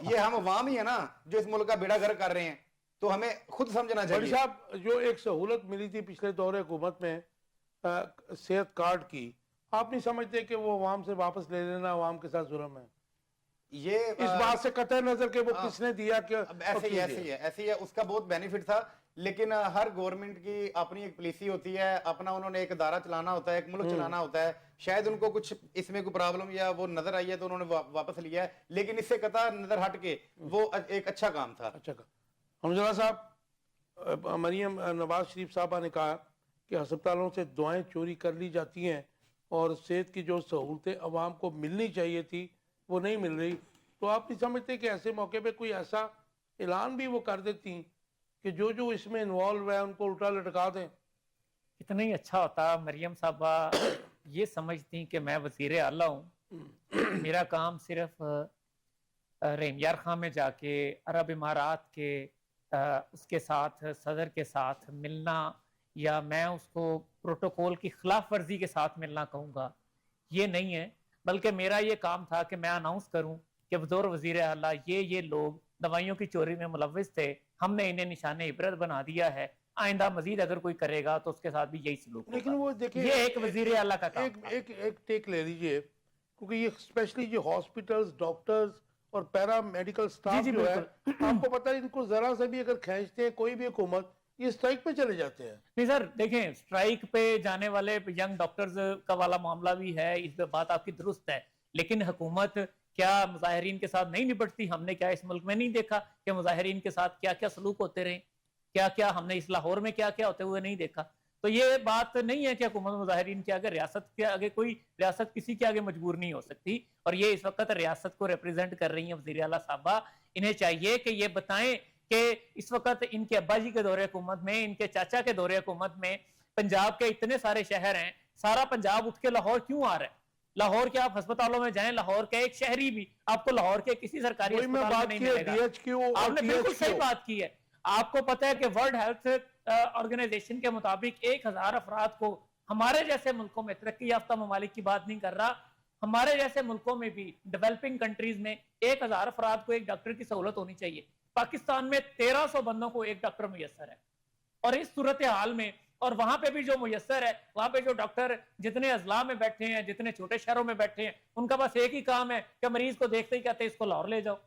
ये हम अवाम ही है ना जो इस मुल्क का बेड़ा गर्क कर रहे हैं, तो हमें खुद समझना चाहिए। साहब जो एक सहूलत मिली थी पिछले दौरे हुकूमत में सेहत कार्ड की, आप नहीं समझते कि वो अवाम से वापस ले लेना अवाम के साथ जुर्म है? ये इस बात से कतई नजर के वो किसने दिया कि ऐसे ही है, उसका बहुत बेनिफिट था। लेकिन हर गवर्नमेंट की अपनी एक पॉलिसी होती है, अपना उन्होंने एक अदारा चलाना होता है, एक मुल्क चलाना होता है। शायद उनको कुछ इसमें कोई प्रॉब्लम या वो नजर आई है तो उन्होंने वापस लिया है, लेकिन इससे कतई नजर हट के वो एक अच्छा काम था। अच्छा काम। हमजला साहब, मरियम नवाज शरीफ साहबा ने कहा कि अस्पतालों से दवाएं चोरी कर ली जाती हैं और सेहत की जो सहूलतें अवाम को मिलनी चाहिए थी वो नहीं मिल रही, तो आप नहीं समझते कि ऐसे मौके पे कोई ऐसा ऐलान भी वो कर देती कि जो इसमें इन्वॉल्व है उनको उल्टा लटका दें? कितना ही अच्छा होता मरियम साहबा ये समझती कि मैं वजीर आला हूँ, मेरा काम सिर्फ रेमयार खां में जाके अरब इमारात के उसके साथ सदर के साथ मिलना या मैं उसको प्रोटोकॉल की खिलाफ वर्जी के साथ मिलना कहूँगा, ये नहीं है। बल्कि मेरा ये काम था कि मैं अनाउंस करूं कि बतौर वजीर आला ये लोग दवाइयों की चोरी में मुलव्विस थे, हमने इन्हें निशाने इबरत बना दिया है, आइंदा मजीद अगर कोई करेगा तो उसके साथ भी यही सलूक होगा। लेकिन वो देखिए, ये एक वजीर आला का काम एक टेक ले लीजिए, क्योंकि ये स्पेशली जो हॉस्पिटल्स, डॉक्टर्स और पैरा मेडिकल स्टाफ जो है, आपको पता है इनको जरा से भी अगर खींचते हैं कोई भी हुकूमत, ये स्ट्राइक पे चले जाते हैं। नहीं सर, देखें, स्ट्राइक पे जाने वाले यंग डॉक्टर्स का वाला मामला भी है, इस पे बात आपकी दुरुस्त है, लेकिन हुकूमत क्या मुजाहिरीन के साथ नहीं निपटती? हमने क्या इस मुल्क में नहीं देखा कि मुजाहिरीन के साथ क्या क्या सलूक होते रहे? क्या क्या हमने इस लाहौर में क्या क्या होते हुए नहीं देखा? तो ये बात नहीं है कि हुकूमत मुजाहिरीन के आगे, रियासत के आगे, कोई रियासत किसी के आगे मजबूर नहीं हो सकती। और ये इस वक्त रियासत को रिप्रेजेंट कर रही हैं वज़ीर आला साहबा, इन्हें चाहिए कि ये बताएं कि इस वक्त इनके अब्बा जी के दौरे हुकूमत में, इनके चाचा के दौरे हुकूमत में पंजाब के इतने सारे शहर हैं, सारा पंजाब उठ के लाहौर क्यों आ रहा है? लाहौर के आप अस्पतालों में जाएं, लाहौर के एक शहरी भी आपको लाहौर के किसी सरकारी वही मैं अस्पताल में बात नहीं की है, मिलेगा। DHQ और आपने बिल्कुल सही THQ। बात की है। आपको पता है कि वर्ल्ड हेल्थ ऑर्गेनाइजेशन के मुताबिक 1000 अफराद को, हमारे जैसे मुल्कों में, तरक्की याफ्ता ममालिक की बात नहीं कर रहा, हमारे जैसे मुल्कों में भी, डेवलपिंग कंट्रीज में 1000 अफराद को एक डॉक्टर की सहूलत होनी चाहिए। पाकिस्तान में 1300 बंदों को एक डॉक्टर मुयस्सर है, और इस सूरत हाल में, और वहां पे भी जो मुयस्सर है, वहां पे जो डॉक्टर जितने अजला में बैठे हैं, जितने छोटे शहरों में बैठे हैं, उनका बस एक ही काम है कि मरीज को देखते ही कहते हैं इसको लाहौर ले जाओ।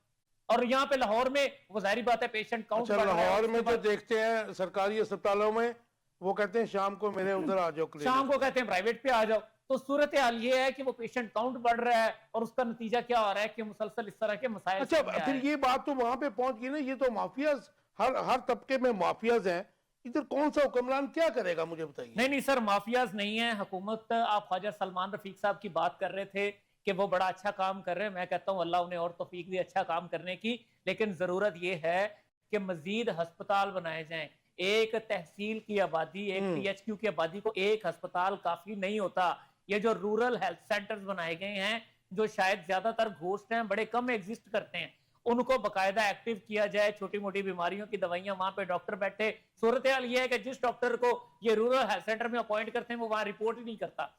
और यहाँ पे लाहौर में वो जाहिर बात है पेशेंट काउंट अच्छा, लाहौर में जो देखते हैं सरकारी अस्पतालों में, वो कहते हैं शाम को मेरे उधर आ जाओ, शाम को कहते हैं प्राइवेट पे आ जाओ। तो सूरत हाल ये है कि वो पेशेंट काउंट बढ़ रहा है, और उसका नतीजा क्या हो रहा है कि मुसलसल इस तरह के मसाइल। अच्छा, फिर ये बात तो वहां पे पहुंच गई ना, ये तो माफियाज, हर तबके में माफियाज हैं, इधर कौन सा हुक्मरान क्या करेगा, मुझे बताइए। नहीं नहीं सर, माफियाज नहीं है हुकूमत। आप ख्वाजा सलमान रफीक साहब की बात कर रहे थे कि वो बड़ा अच्छा काम कर रहे हैं, मैं कहता हूं अल्लाह उन्हें और तौफीक दे अच्छा काम करने की, लेकिन जरूरत ये है कि मजीद अस्पताल बनाए जाएं। एक तहसील की आबादी, एक THQ की आबादी को एक अस्पताल काफी नहीं होता। ये जो रूरल हेल्थ सेंटर्स बनाए गए हैं, जो शायद ज्यादातर घोस्ट हैं, बड़े कम एग्जिस्ट करते हैं, उनको बकायदा एक्टिव किया जाए। छोटी मोटी बीमारियों की दवाइयां, वहां पे डॉक्टर बैठे। सूरत हाल ये है कि जिस डॉक्टर को ये रूरल हेल्थ सेंटर में अपॉइंट करते हैं, वो वहां रिपोर्ट ही नहीं करता।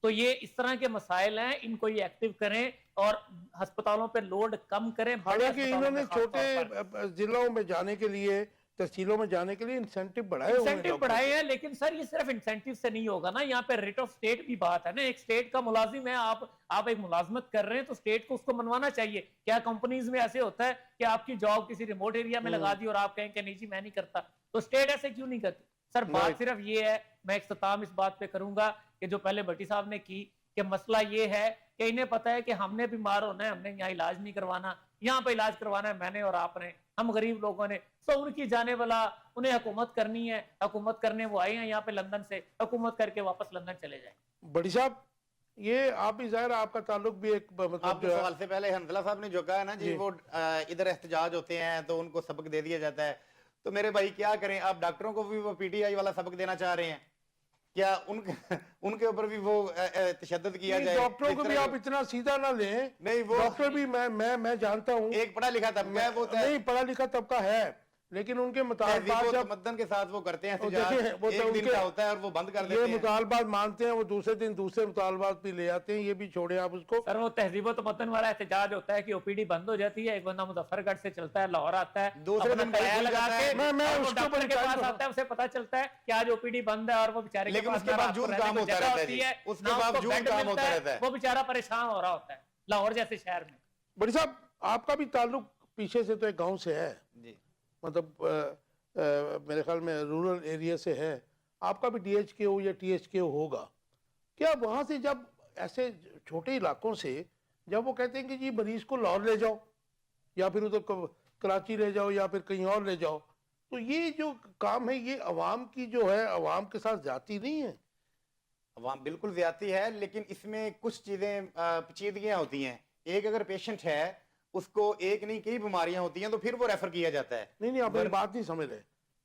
तो ये इस तरह के मसाइल हैं, इनको ये एक्टिव करें और अस्पतालों पे लोड कम करें। हालांकि इन्होंने छोटे जिलों में जाने के लिए, तहसीलों में जाने के लिए इंसेंटिव बढ़ाए हुए हैं, इंसेंटिव बढ़ाए हैं, लेकिन सर ये सिर्फ इंसेंटिव से नहीं होगा ना। यहाँ पे रेट ऑफ स्टेट भी बात है ना। एक स्टेट का मुलाजिम है, आप एक मुलाजमत कर रहे हैं, तो स्टेट को उसको मनवाना चाहिए। क्या कंपनीज में ऐसे होता है कि आपकी जॉब किसी रिमोट एरिया में लगा दी और आप कहें कि नहीं जी मैं नहीं करता? तो स्टेट ऐसे क्यों नहीं करती? सर बात सिर्फ ये है, मैं इख्तिताम इस बात पे करूंगा कि जो पहले भट्टी साहब ने की, कि मसला ये है कि इन्हें पता है कि हमने बीमार होना है, हमने यहाँ इलाज नहीं करवाना, यहाँ पे इलाज करवाना है मैंने और आपने, हम गरीब लोगों ने। तो उनकी जाने वाला, उन्हें हुकूमत करनी है, हुकूमत करने वो आए हैं यहाँ पे लंदन से, हुकूमत करके वापस लंदन चले जाए। बड़ी साहब, ये आप भी ज़ाहिर आपका ताल्लुक भी एक मतलब आपके सवाल से पहले हंसला साहब ने जो कहा है ना जी, वो इधर एहतजाज होते हैं तो उनको सबक दे दिया जाता है। तो मेरे भाई क्या करें, आप डॉक्टरों को भी वो PTI वाला सबक देना चाह रहे हैं क्या? उनके ऊपर भी वो तशद्दुद किया जाए? डॉक्टरों को भी आप इतना सीधा ना लें। नहीं, वो डॉक्टर भी मैं जानता हूँ, एक पढ़ा लिखा तबका है, वो नहीं पढ़ा लिखा तबका है, लेकिन उनके मुतालबात जब तमद्दन के साथ वो करते हैं, वो तो एक दिन का होता है और वो बंद कर देते ये हैं। मुतालबात मानते हैं, वो दूसरे दिन दूसरे मुतालबात भी ले आते हैं, ये भी छोड़े आप उसको। सर वो तहजीब व तमद्दुन वाला एहतजाज होता है कि OPD बंद हो जाती है, एक बंदा मुजफ्फरगढ़ से चलता है, लाहौर आता है, दूसरे दिन किराया लगा के मैं और वो उसके डॉक्टर ऊपर के पास आता है, उसे पता चलता है कि आज OPD बंद है, और वो बेचारे के लेकिन पास उसके ना रात को बावजूद रहने काम को होता जगह रहता है होती जी। है, उसके ना उसको बावजूद बेड काम मिलता होता है, रहता है। वो बेचारा परेशान हो रहा होता है लाहौर जैसे शहर में। बड़ी साहब, आपका भी ताल्लुक पीछे से तो एक गांव से है, जी मतलब मेरे ख्याल में रूरल एरिया से है, आपका भी DHQ या THQ होगा क्या? वहाँ से जब ऐसे छोटे इलाकों से जब वो कहते हैं कि जी मरीज को लाहौर ले जाओ या फिर उधर कराची ले जाओ या फिर कहीं और ले जाओ, तो ये जो काम है ये अवाम की जो है, अवाम के साथ जाती नहीं है? अवाम बिल्कुल ज्यादती है, लेकिन इसमें कुछ चीजें पेचीदगियां होती हैं। एक अगर पेशेंट है, उसको एक नहीं कई बीमारियां होती हैं, तो फिर वो रेफर किया जाता है। नहीं आप मेरी बात नहीं समझ रहे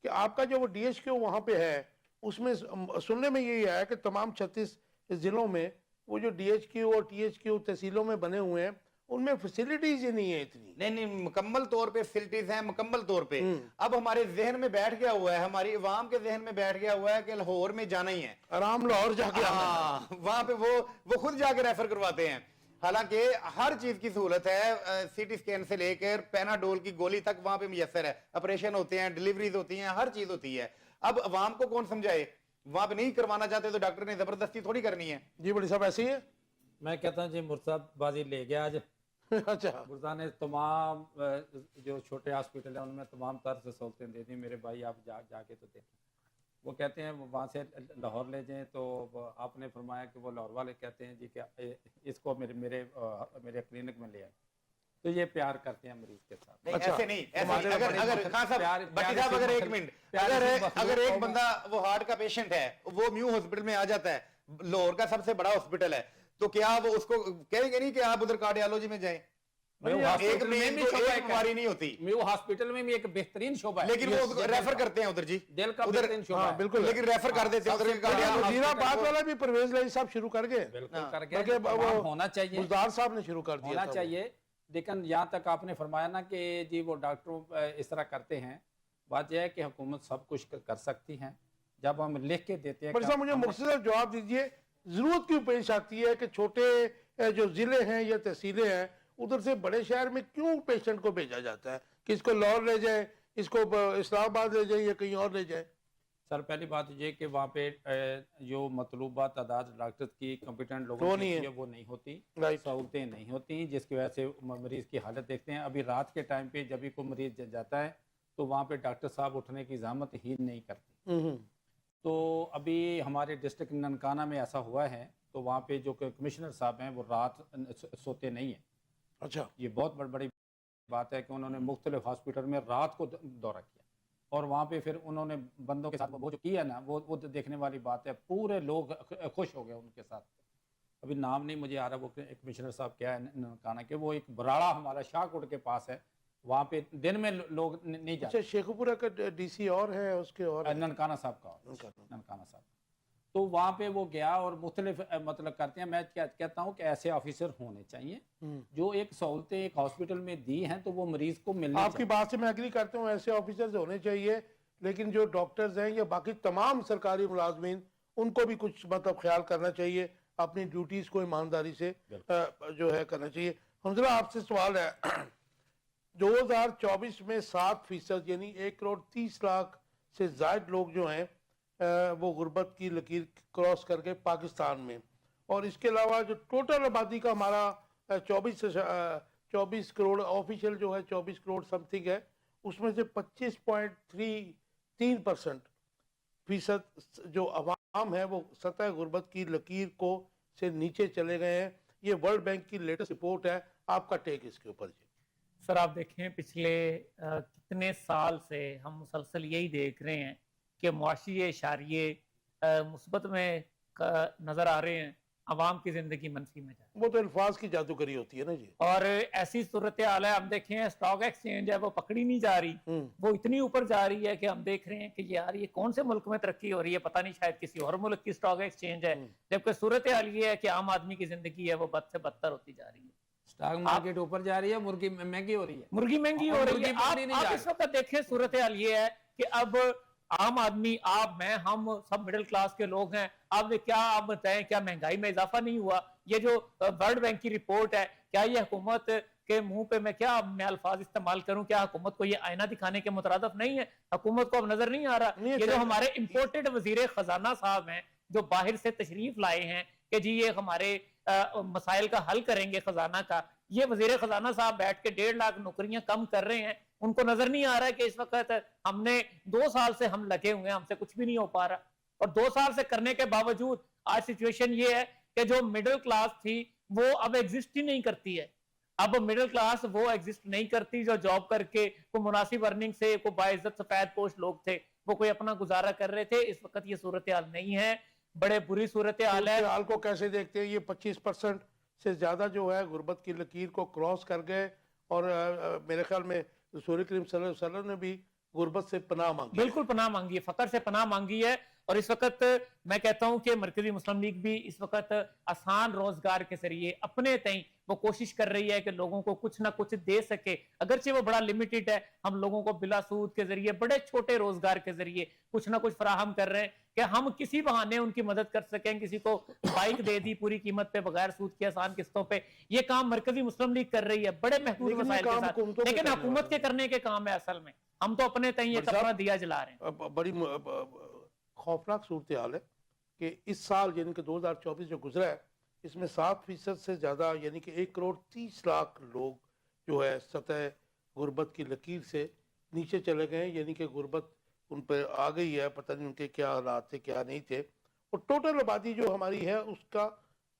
कि आपका जो वो DHQ वहाँ पे है, उसमें सुनने में यही आया कि तमाम 36 जिलों में वो जो DHQ और THQ तहसीलों में बने हुए हैं, उनमें फैसिलिटीज ही नहीं है इतनी। नहीं मुकम्मल तौर पे फैसिलिटीज हैं, मुकम्मल तौर पे। अब हमारे जहन में बैठ गया हुआ है, हमारी अवाम के जहन में बैठ गया हुआ है कि लाहौर में जाना ही है, आराम लाहौर जाके हाँ, वहां पे वो खुद जाके रेफर करवाते हैं। हालांकि हर चीज की सहूलत है, CT स्कैन से लेकर पैनाडोल की गोली तक वहां पे मुयस्सर है, ऑपरेशन होते हैं, डिलीवरीज होती हैं, हर चीज होती है। अब अवाम को कौन समझाए? वहां पे नहीं करवाना चाहते तो डॉक्टर ने जबरदस्ती थोड़ी करनी है। जी बड़ी साहब ऐसे ही है। मैं कहता हूँ जी मुर्तजाबाजी ले गया आज अच्छा गुरदान ने तमाम जो छोटे हॉस्पिटल हैं उनमें तमाम तरह से सहूलतें दे दी। मेरे भाई आप जाके तो देखें। वो कहते हैं वहाँ से लाहौर ले जाएं, तो आपने फरमाया कि वो लाहौर वाले कहते हैं जी कि इसको मेरे क्लिनिक में ले आए, तो ये प्यार करते हैं मरीज के साथ। नहीं, अच्छा, ऐसे नहीं, ऐसे हमारे नहीं। अगर बड़ी अगर खान साहब, प्यार- भट्टी प्यार साहब, से अगर एक मखलूक- मिनट, प्यार से अगर मखलूक एक को- बंदा वो हार्ट का पेशेंट है, वो न्यू हॉस्पिटल में आ जाता है, लाहौर का सबसे बड़ा हॉस्पिटल है, तो क्या वो उसको कहेंगे नहीं कि आप उधर कार्डियोलॉजी में जाएं? म्यू एक हॉस्पिटल में में भी तो शोभा एक है। बीमारी नहीं होती, म्यू हॉस्पिटल में भी एक बेहतरीन शोभा है, लेकिन वो उसको रेफर करते हैं उधर जी, दिल का उधर बेहतरीन शोभा हाँ है। बिल्कुल, लेकिन रेफर कर देते हैं उधर सबसे कार्डियोलॉजी। वजीराबाद वाला भी परवेज लाई साहब शुरू कर गए, बिल्कुल हाँ, कर बल्कि गए, वो तमाम होना चाहिए, गुलजार साहब ने शुरू कर दिया होना था वो। चाहिए। लेकिन यहाँ तक आपने फरमाया ना कि जी वो डॉक्टरों इस तरह करते हैं, बात यह है कि हुकूमत सब कुछ कर सकती है। जब हम लिख के देते हैं पर साहब मुझे मुख्तसर जवाब दीजिए, जरूरत क्यों पेश आती है कि छोटे जो जिले हैं या तहसीलें हैं उधर से बड़े शहर में क्यों पेशेंट को भेजा जाता है कि इसको लाहौर ले जाए, इसको इस्लामाबाद ले जाए या कहीं और ले जाए? सर पहली बात ये कि वहाँ पे जो मतलूबा तादाद डॉक्टर की कम्पिटेंट वो लोगों की नहीं है। होती है वो नहीं होती, राइट। सहूलतें नहीं होती, जिसकी वजह से मरीज़ की हालत देखते हैं। अभी रात के टाइम पे जब भी कोई मरीज़ जाता है तो वहाँ पे डॉक्टर साहब उठने की ज़हमत ही नहीं करते। तो अभी हमारे डिस्ट्रिक्ट ननकाना में ऐसा हुआ है, तो वहाँ पे जो कमिश्नर साहब हैं वो रात सोते नहीं हैं। अच्छा, ये बहुत बड़ी बात है कि उन्होंने मुख्तलिफ हॉस्पिटल में रात को दौरा किया और वहाँ पे फिर उन्होंने बंदों के साथ वो जो किया ना वो देखने वाली बात है, पूरे लोग खुश हो गए उनके साथ। अभी नाम नहीं मुझे आ रहा वो कमिश्नर साहब क्या है ननकाना के, वो एक बराड़ा हमारा शाहकोट के पास है, वहाँ पे दिन में लोग नहीं अच्छा, जाते। शेखुपुरा का डीसी और है, उसके और है। ननकाना साहब का, ननकाना। ननकाना साहब, तो वहाँ पे वो गया और मुख्तलिफ मतलब करते हैं। मैं क्या कहता हूँ कि ऐसे ऑफिसर होने चाहिए जो एक सहूलतें एक हॉस्पिटल में दी हैं तो वो मरीज को मिलनी आपकी बात से मैं एग्री करता हूँ, ऐसे ऑफिसर्स होने चाहिए, लेकिन जो डॉक्टर्स हैं या बाकी तमाम सरकारी मुलाजमीन उनको भी कुछ मतलब ख्याल करना चाहिए, अपनी ड्यूटीज को ईमानदारी से जो है करना चाहिए। हमजला आपसे सवाल है, 2024 में 7% यानी 1,30,00,000 से ज्यादा लोग जो हैं वो गुर्बत की लकीर क्रॉस करके पाकिस्तान में, और इसके अलावा जो टोटल आबादी का हमारा 24 करोड़ ऑफिशियल जो है 24 करोड़ समथिंग है, उसमें से 25.3% जो अवाम है वो सतह गुर्बत की लकीर को से नीचे चले गए हैं। ये वर्ल्ड बैंक की लेटेस्ट रिपोर्ट है, आपका टेक इसके ऊपर जी? सर आप देखें पिछले कितने साल से हम मुसलसल यही देख रहे हैं कि मुआशी इशारिये मुस्बत में नजर आ रहे हैं, आवाम की जिंदगी मनफी में जा रही वो तो अल्फाज की जादूगरी होती है ना जी। है। और ऐसी सूरत हाल है, हम देखें स्टॉक एक्सचेंज है वो पकड़ी नहीं जा रही, वो इतनी ऊपर जा रही है कि हम देख रहे हैं कि यार ये कौन से मुल्क में तरक्की हो रही है, पता नहीं शायद किसी और मुल्क की स्टॉक एक्सचेंज है, जबकि सूरत हाल ये है कि आम आदमी की जिंदगी है वो बद से बदतर होती जा रही है। स्टॉक मार्केट ऊपर जा रही है, मुर्गी महंगी हो रही है, मुर्गी महंगी हो रही है। आप इस वक्त देखें सूरत हाल ये है कि अब आम आदमी, आप, मैं, हम सब मिडिल क्लास के लोग हैं, अब क्या आप बताएं क्या महंगाई में इजाफा नहीं हुआ? ये जो वर्ल्ड बैंक की रिपोर्ट है, क्या ये हुकूमत के मुंह पे मैं क्या मैं अल्फाज इस्तेमाल करूं, क्या हुकूमत को ये आईना दिखाने के मुतरादिफ नहीं है? हुकूमत को अब नजर नहीं आ रहा? ये जो हमारे इम्पोर्टेड वजीर खजाना साहब हैं जो बाहर से तशरीफ लाए हैं कि जी ये हमारे मसाइल का हल करेंगे खजाना का, ये वजीर खजाना साहब बैठ के 1.5 लाख नौकरियां कम कर रहे हैं, उनको नजर नहीं आ रहा है कि इस वक्त हमने 2 साल से हम लगे हुए हैं, हमसे कुछ भी नहीं हो पा रहा, और 2 साल से करने के बावजूद आज सिचुएशन ये है कि जो मिडिल क्लास थी वो अब एग्जिस्ट ही नहीं करती है। अब मिडिल क्लास वो एग्जिस्ट नहीं करती जो जॉब करके को मुनासिब अर्निंग से को बाइज्जत सफेद पोश लोग थे वो कोई अपना गुजारा कर रहे थे। इस वक्त ये सूरत हाल नहीं है, बड़े बुरी सूरत हाल है। हाल को कैसे देखते हैं? ये 25% से ज्यादा जो है गुर्बत की लकीर को क्रॉस कर गए, और मेरे ख्याल में रसूल करीम सल्लल्लाहु अलैहि वसल्लम ने भी गुर्बत से पनाह मांगी, बिल्कुल पनाह मांगी है, फकर से पनाह मांगी है। और इस वक्त मैं कहता हूं कि मरकजी मुस्लिम लीग भी इस वक्त आसान रोजगार के जरिए अपने तई वो कोशिश कर रही है कि लोगों को कुछ ना कुछ दे सके, अगरचे वो बड़ा लिमिटेड है, हम लोगों को बिला सूद के जरिए बड़े छोटे रोजगार के जरिए कुछ ना कुछ फराहम कर रहे हैं कि हम किसी बहाने उनकी मदद कर सकें। किसी को बाइक दे दी पूरी कीमत पे बगैर सूद की आसान किस्तों पे, ये काम मरकजी मुस्लिम लीग कर रही है बड़े महदूद वसाइल के साथ, लेकिन हुकूमत के करने के काम है असल में, हम तो अपने तई एक अपना दिया जला रहे हैं। बड़ी खौफनाक सूरत हाल है कि इस साल यानी कि 2024 जो गुजरा है اس میں 7% سے زیادہ یعنی کہ 1,30,00,000 لوگ جو ہے سطح غربت کی لکیر سے نیچے چلے گئے ہیں، یعنی کہ غربت ان پہ آ گئی ہے، پتہ نہیں ان کے کیا حالات تھے کیا نہیں تھے. اور ٹوٹل آبادی جو ہماری ہے اس کا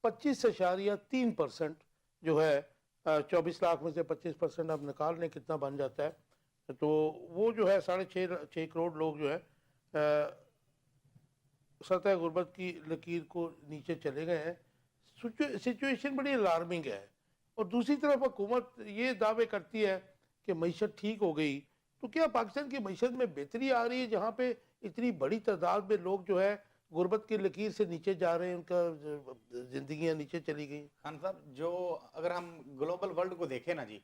25.3% جو ہے 24 لاکھ میں سے 25% اب نکالنے کتنا بن جاتا ہے، تو وہ جو ہے 6.5 کروڑ لوگ جو ہے سطح غربت کی لکیر کو نیچے چلے گئے ہیں. سچویشن بڑی الارمنگ ہے. اور دوسری طرف حکومت یہ دعوے کرتی ہے کہ معیشت ٹھیک ہو گئی، تو کیا پاکستان کی معیشت میں بہتری آ رہی ہے جہاں پہ اتنی بڑی تعداد میں لوگ جو ہے غربت کی لکیر سے نیچے جا رہے ہیں، ان کا زندگیاں نیچے چلی گئی؟ خان صاحب، جو اگر ہم گلوبل ورلڈ کو دیکھیں نا جی،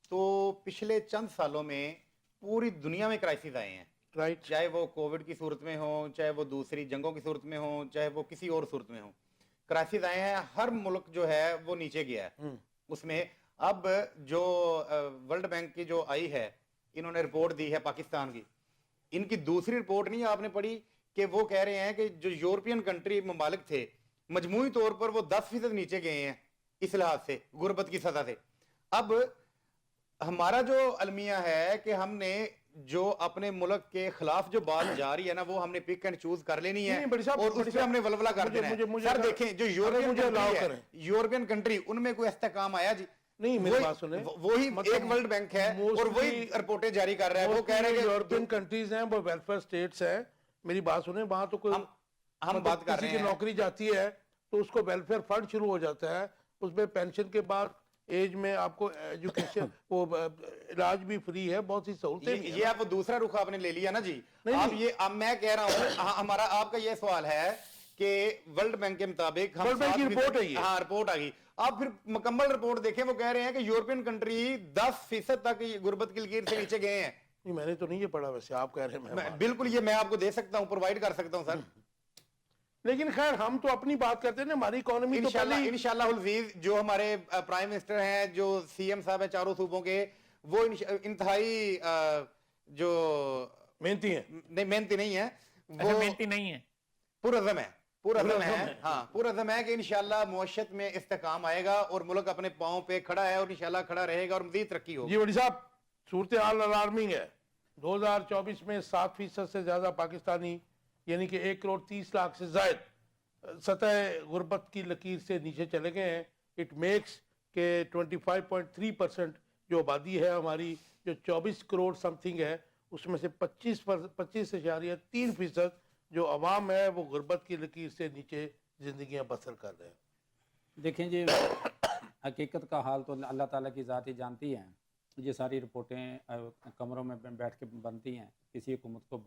تو پچھلے چند سالوں میں پوری دنیا میں کرائسس آئے ہیں، رائٹ. چاہے وہ کووڈ کی صورت میں ہوں، چاہے وہ دوسری جنگوں کی صورت میں ہوں، چاہے وہ کسی اور صورت میں ہوں، کرائسس آئے ہیں. ہر ملک جو ہے وہ نیچے گیا ہے. اس میں اب جو ورلڈ بینک کی جو آئی ہے، انہوں نے رپورٹ دی ہے پاکستان کی، ان کی دوسری رپورٹ نہیں آپ نے پڑھی کہ وہ کہہ رہے ہیں کہ جو یورپین کنٹری ممالک تھے مجموعی طور پر وہ 10% نیچے گئے ہیں اس لحاظ سے غربت کی سطح سے. اب ہمارا جو المیہ ہے کہ ہم نے جو اپنے ملک کے خلاف جو بات جا رہی ہے نا، وہ ہم نے پک اینڈ چوز کر لینی ہے اور اس پہ ہم نے ولولہ کر دینا ہے. سر دیکھیں جو یورپین کنٹری، ان میں کوئی استحکام آیا جی نہیں؟ میری بات سنیں، وہی ایک ورلڈ بینک ہے اور وہی رپورٹیں جاری کر رہا ہے. وہ کہہ رہے ہیں کہ یورپین کنٹریز ہیں وہ ویلفیئر سٹیٹس ہیں. میری بات سنیں، وہاں تو کوئی ہم بات کر رہے کسی کی ہیں نوکری جاتی ہے تو اس کو ویلفیئر فنڈ شروع ہو جاتا ہے، اس میں پینشن کے بعد ایج میں آپ کو ایجوکیشن وہ علاج بھی فری ہے، بہت سی سہولتیں بھی ہیں. یہ آپ دوسرا رخ آپ نے لے لیا نا جی. آپ یہ اب میں کہہ رہا ہوں، ہمارا آپ کا یہ سوال ہے کہ ورلڈ بینک کے مطابق ورلڈ بینک کی رپورٹ ہے یہ، ہاں رپورٹ آ گئی. آپ پھر مکمل رپورٹ دیکھیں، وہ کہہ رہے ہیں کہ یورپین کنٹری 10% تک غربت کی لکیر سے نیچے گئے ہیں. نہیں میں نے تو نہیں یہ پڑھا، ویسے آپ کہہ رہے ہیں. بالکل، یہ میں آپ کو دے سکتا ہوں، پرووائڈ کر سکتا ہوں سر. لیکن خیر ہم تو اپنی بات کرتے ہیں نا، ہماری اکانومی تو پہلے انشاءاللہ العزیز جو ہمارے پرائم منسٹر ہیں، جو سی ایم صاحب ہیں چاروں صوبوں کے، وہ انتہائی جو محنتی ہیں. نہیں محنتی نہیں ہے، وہ محنتی نہیں ہے، پرعزم ہے. پرعزم ہے، ہاں پرعزم ہے کہ انشاءاللہ معیشت میں استحکام آئے گا اور ملک اپنے پاؤں پہ کھڑا ہے اور انشاءاللہ کھڑا رہے گا اور مزید ترقی ہوگی. جی وڈی صاحب، صورتحال الارمنگ ہے. 2024 میں 7% سے زیادہ پاکستانی یعنی کہ 1,30,00,000 سے زائد سطح غربت کی لکیر سے نیچے چلے گئے ہیں. اٹ میکس کہ 25.3% جو آبادی ہے ہماری، جو 24 کروڑ سم تھنگ ہے، اس میں سے 25.3% جو عوام ہے وہ غربت کی لکیر سے نیچے زندگیاں بسر کر رہے ہیں. دیکھیں جی، حقیقت کا حال تو اللہ تعالیٰ کی ذات ہی جانتی ہیں. یہ ساری رپورٹیں کمروں میں بیٹھ کے بنتی ہیں کسی حکومت کو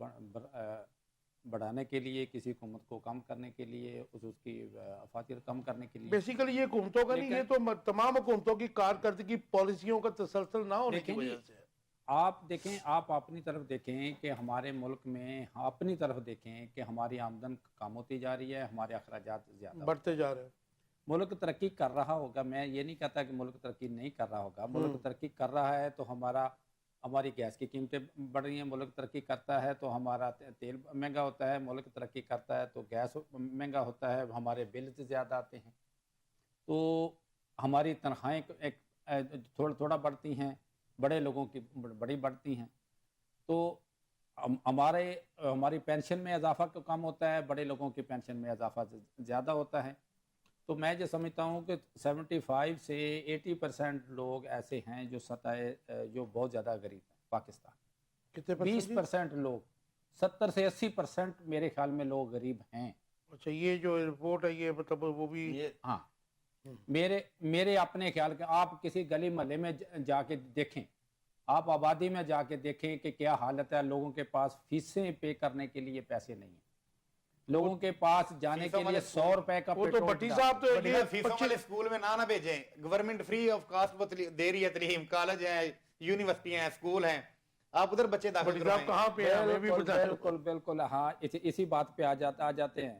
بڑھانے کے لیے، کسی حکومت کو کم کرنے کے لیے، اس کی افاقیت کم کرنے کے لیے. بیسیکلی یہ حکومتوں کا نہیں، یہ تو تمام حکومتوں کی کارکردگی پالیسیوں کا تسلسل نہ ہونے کی وجہ سے. آپ دیکھیں، آپ اپنی طرف دیکھیں کہ ہمارے ملک میں، اپنی طرف دیکھیں کہ ہماری آمدن کم ہوتی جا رہی ہے، ہمارے اخراجات زیادہ بڑھتے جا رہے ہیں. ملک ترقی کر رہا ہوگا، میں یہ نہیں کہتا کہ ملک ترقی نہیں کر رہا ہوگا. ملک ترقی کر رہا ہے تو ہماری گیس کی قیمتیں بڑھ رہی ہیں. ملک ترقی کرتا ہے تو ہمارا تیل مہنگا ہوتا ہے. ملک ترقی کرتا ہے تو گیس مہنگا ہوتا ہے، ہمارے بلز زیادہ آتے ہیں. تو ہماری تنخواہیں تھوڑا بڑھتی ہیں، بڑے لوگوں کی بڑی بڑھتی ہیں. تو ہماری پینشن میں اضافہ کم ہوتا ہے، بڑے لوگوں کی پینشن میں اضافہ زیادہ ہوتا ہے. تو میں جو سمجھتا ہوں کہ 75 سے 80% لوگ ایسے ہیں جو بہت زیادہ غریب ہیں پاکستان. کتنے 20% لوگ، 70 سے 80% میرے خیال میں لوگ غریب ہیں. اچھا، یہ جو رپورٹ ہے یہ مطلب وہ بھی، ہاں میرے اپنے خیال کے، آپ کسی گلی محلے میں جا کے دیکھیں، آپ آبادی میں جا کے دیکھیں کہ کیا حالت ہے. لوگوں کے پاس فیسیں پے کرنے کے لیے پیسے نہیں ہیں. لوگوں کے پاس جانے کے لیے 100 روپے کا وہ تو بٹی صاحب تو فیسوں والے اسکول میں نہ بھیجیں. گورنمنٹ فری آف کاسٹ دے رہی ہے تعلیم. کالج ہیں، یونیورسٹیاں ہیں، اسکول ہیں، آپ ادھر بچے داخل کروائیں. کہاں پہ بالکل ہاں، اسی بات پہ آ جاتے ہیں.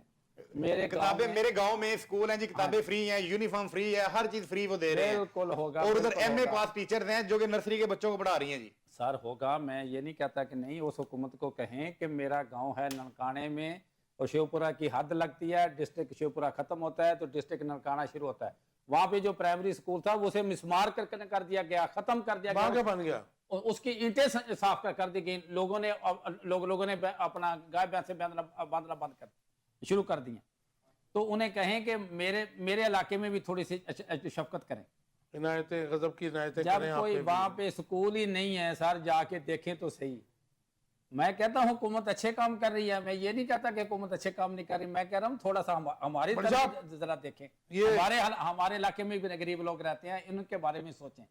میرے گاؤں میں اسکول ہیں جی، کتابیں فری ہیں، یونیفارم فری ہے، ہر چیز فری وہ دے رہے ہیں. بالکل ہوگا. اور ادھر ایم اے پاس ٹیچرز ہیں جو کہ نرسری کے بچوں کو پڑھا رہی ہیں جی. سر ہوگا، میں یہ نہیں کہتا کہ نہیں. اس حکومت کو کہیں کہ میرا گاؤں ہے ننکانے میں، और शिवपुरा की हद लगती है, डिस्ट्रिक्ट शिवपुरा खत्म होता है तो डिस्ट्रिक्ट ननकाना शुरू होता है। वहां पे जो प्राइमरी स्कूल था उसे मिसमार कर दिया गया, खत्म कर दिया वहां क्या गया, बन गया? उसकी ईंटें साफ कर दी गई। लोगों ने अपना गाय भैंसे बांधना बंद कर शुरू कर दिए। तो उन्हें कहें कि मेरे इलाके में भी थोड़ी सी शफकत करें। इनायतें, गजब की इनायतें जब करें कोई आप वहां पे स्कूल ही नहीं है सर, जाके देखें तो सही। मैं कहता हूँ हुकूमत अच्छे काम कर रही है, मैं ये नहीं कहता कि हुकूमत अच्छे काम नहीं कर रही, मैं कह रहा हूँ थोड़ा सा हमारी तरफ जरा देखें। हमारे इलाके में भी गरीब लोग रहते हैं, इनके बारे में सोचें।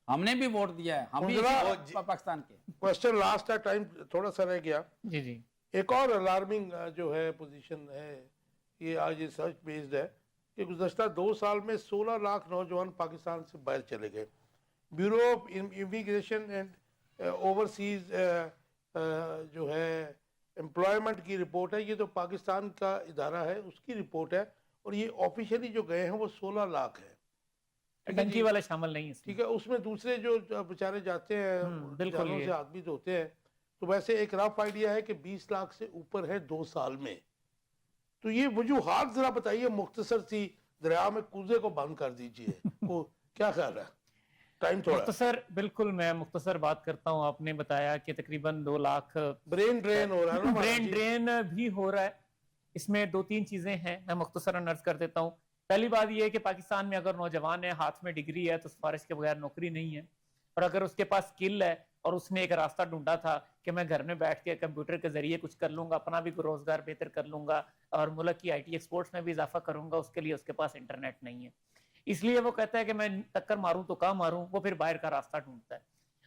हमने भी वोट दिया है, हम भी पाकिस्तान के। क्वेश्चन लास्ट है, टाइम थोड़ा सा रह गया। जी जी। एक और अलार्मिंग जो है पोजीशन है, ये आज रिसर्च बेस्ड है कि गुज़श्ता 2 साल में 16 लाख नौजवान पाकिस्तान से बाहर चले गए। Bureau of immigration and overseas जो है एम्प्लॉयमेंट की रिपोर्ट है, ये तो पाकिस्तान का इदारा है उसकी रिपोर्ट है, और ये ऑफिशियली जो गए हैं वो 16 लाख है। टंकी वाले शामिल नहीं है इसमें। ठीक है, उसमें दूसरे जो बेचारे जाते हैं बिल्कुल जानों से आदमी धोते हैं, तो वैसे एक रफ आइडिया है कि 20 लाख से ऊपर है 2 साल में। तो ये वजूहात जरा बताइए, मुख्तसर सी, दरिया में कूजे को बंद कर दीजिए को क्या ख्याल है? टाइम थोड़ा मुख्तसर, बिल्कुल मैं मुख्तसर बात करता हूँ। आपने बताया कि तकरीबन 2 लाख ब्रेन ड्रेन हो रहा है ना, ब्रेन ड्रेन भी हो रहा है। इसमें 2-3 चीजें हैं, मैं मुख्तसरन अर्ज कर देता हूँ। पहली बात यह है कि पाकिस्तान में अगर नौजवान है, हाथ में डिग्री है, तो सिफारिश के बगैर नौकरी नहीं है। और अगर उसके पास स्किल है और उसने एक रास्ता ढूंढा था कि मैं घर में बैठ के कंप्यूटर के जरिए कुछ कर लूंगा, अपना भी रोजगार बेहतर कर लूंगा और मुल्क की IT एक्सपोर्ट्स में भी इजाफा करूंगा, उसके लिए उसके पास इंटरनेट नहीं है, इसलिए वो कहता है कि मैं टक्कर मारूं तो कहाँ मारूं, वो फिर बाहर का रास्ता ढूंढता है।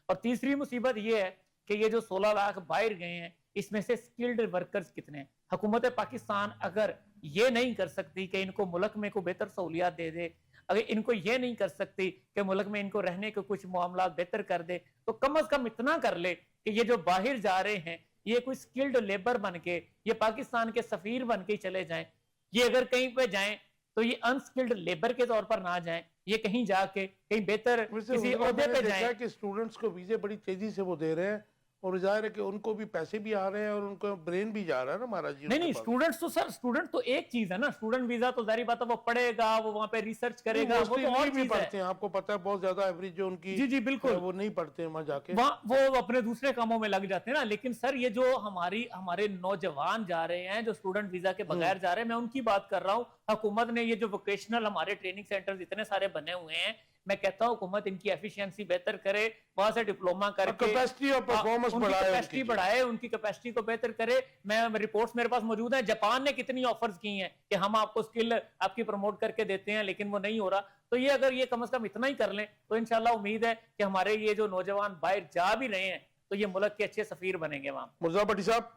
और तीसरी मुसीबत ये है कि ये जो 16 लाख बाहर गए हैं, इसमें से स्किल्ड वर्कर्स कितने हैं? हुकूमत पाकिस्तान अगर ये नहीं कर सकती कि इनको मुल्क में कोई बेहतर सहूलियात दे दे, अगर इनको ये नहीं कर सकती कि मुल्क में इनको रहने के कुछ मामला बेहतर कर दे, तो कम अज कम इतना कर ले कि ये जो बाहर जा रहे हैं ये कोई स्किल्ड लेबर बन के, ये पाकिस्तान के सफीर बन के चले जाएं। ये अगर कहीं पे जाएं तो ये अनस्किल्ड लेबर के तौर पर ना जाएं, ये कहीं जाके कहीं बेहतर किसी ओहदे पे जाएं। कि स्टूडेंट्स को वीजे बड़ी तेजी से वो दे रहे हैं, और जाहिर है कि उनको भी पैसे भी आ रहे हैं और उनको ब्रेन भी जा रहा है ना महाराज जी। नहीं, स्टूडेंट्स तो सर, स्टूडेंट तो एक चीज है ना, स्टूडेंट वीजा तो जारी बात है वो पढ़ेगा, वो वहां पे रिसर्च करेगा, वो तो और भी पढ़ते हैं, आपको पता है बहुत ज्यादा एवरेज जो उनकी, जी बिल्कुल, वो नहीं पढ़ते हैं वहां जाके, वो अपने दूसरे कामों में लग जाते हैं ना। लेकिन सर ये जो हमारे नौजवान जा रहे हैं जो स्टूडेंट वीजा के बगैर जा रहे हैं, मैं उनकी बात कर रहा हूँ। हुकूमत ने ये जो वोकेशनल हमारे ट्रेनिंग सेंटर इतने सारे बने हुए हैं, मैं कहता हूँ हुकूमत इनकी एफिशिएंसी बेहतर करे, वहां से डिप्लोमा करके कैपेसिटी और परफॉर्मेंस बढ़ाए, उनकी कैपेसिटी को बेहतर करे। मैं रिपोर्ट्स मेरे पास मौजूद है, जापान ने कितनी ऑफर्स की हैं कि हम आपको स्किल आपकी प्रमोट करके देते हैं, लेकिन वो नहीं हो रहा। तो ये अगर ये कम से कम इतना ही कर लें तो इंशाल्लाह उम्मीद है कि हमारे ये जो नौजवान बाहर जा भी रहे हैं तो ये मुल्क के अच्छे सफीर बनेंगे वहां। मुर्जा भट्टी साहब,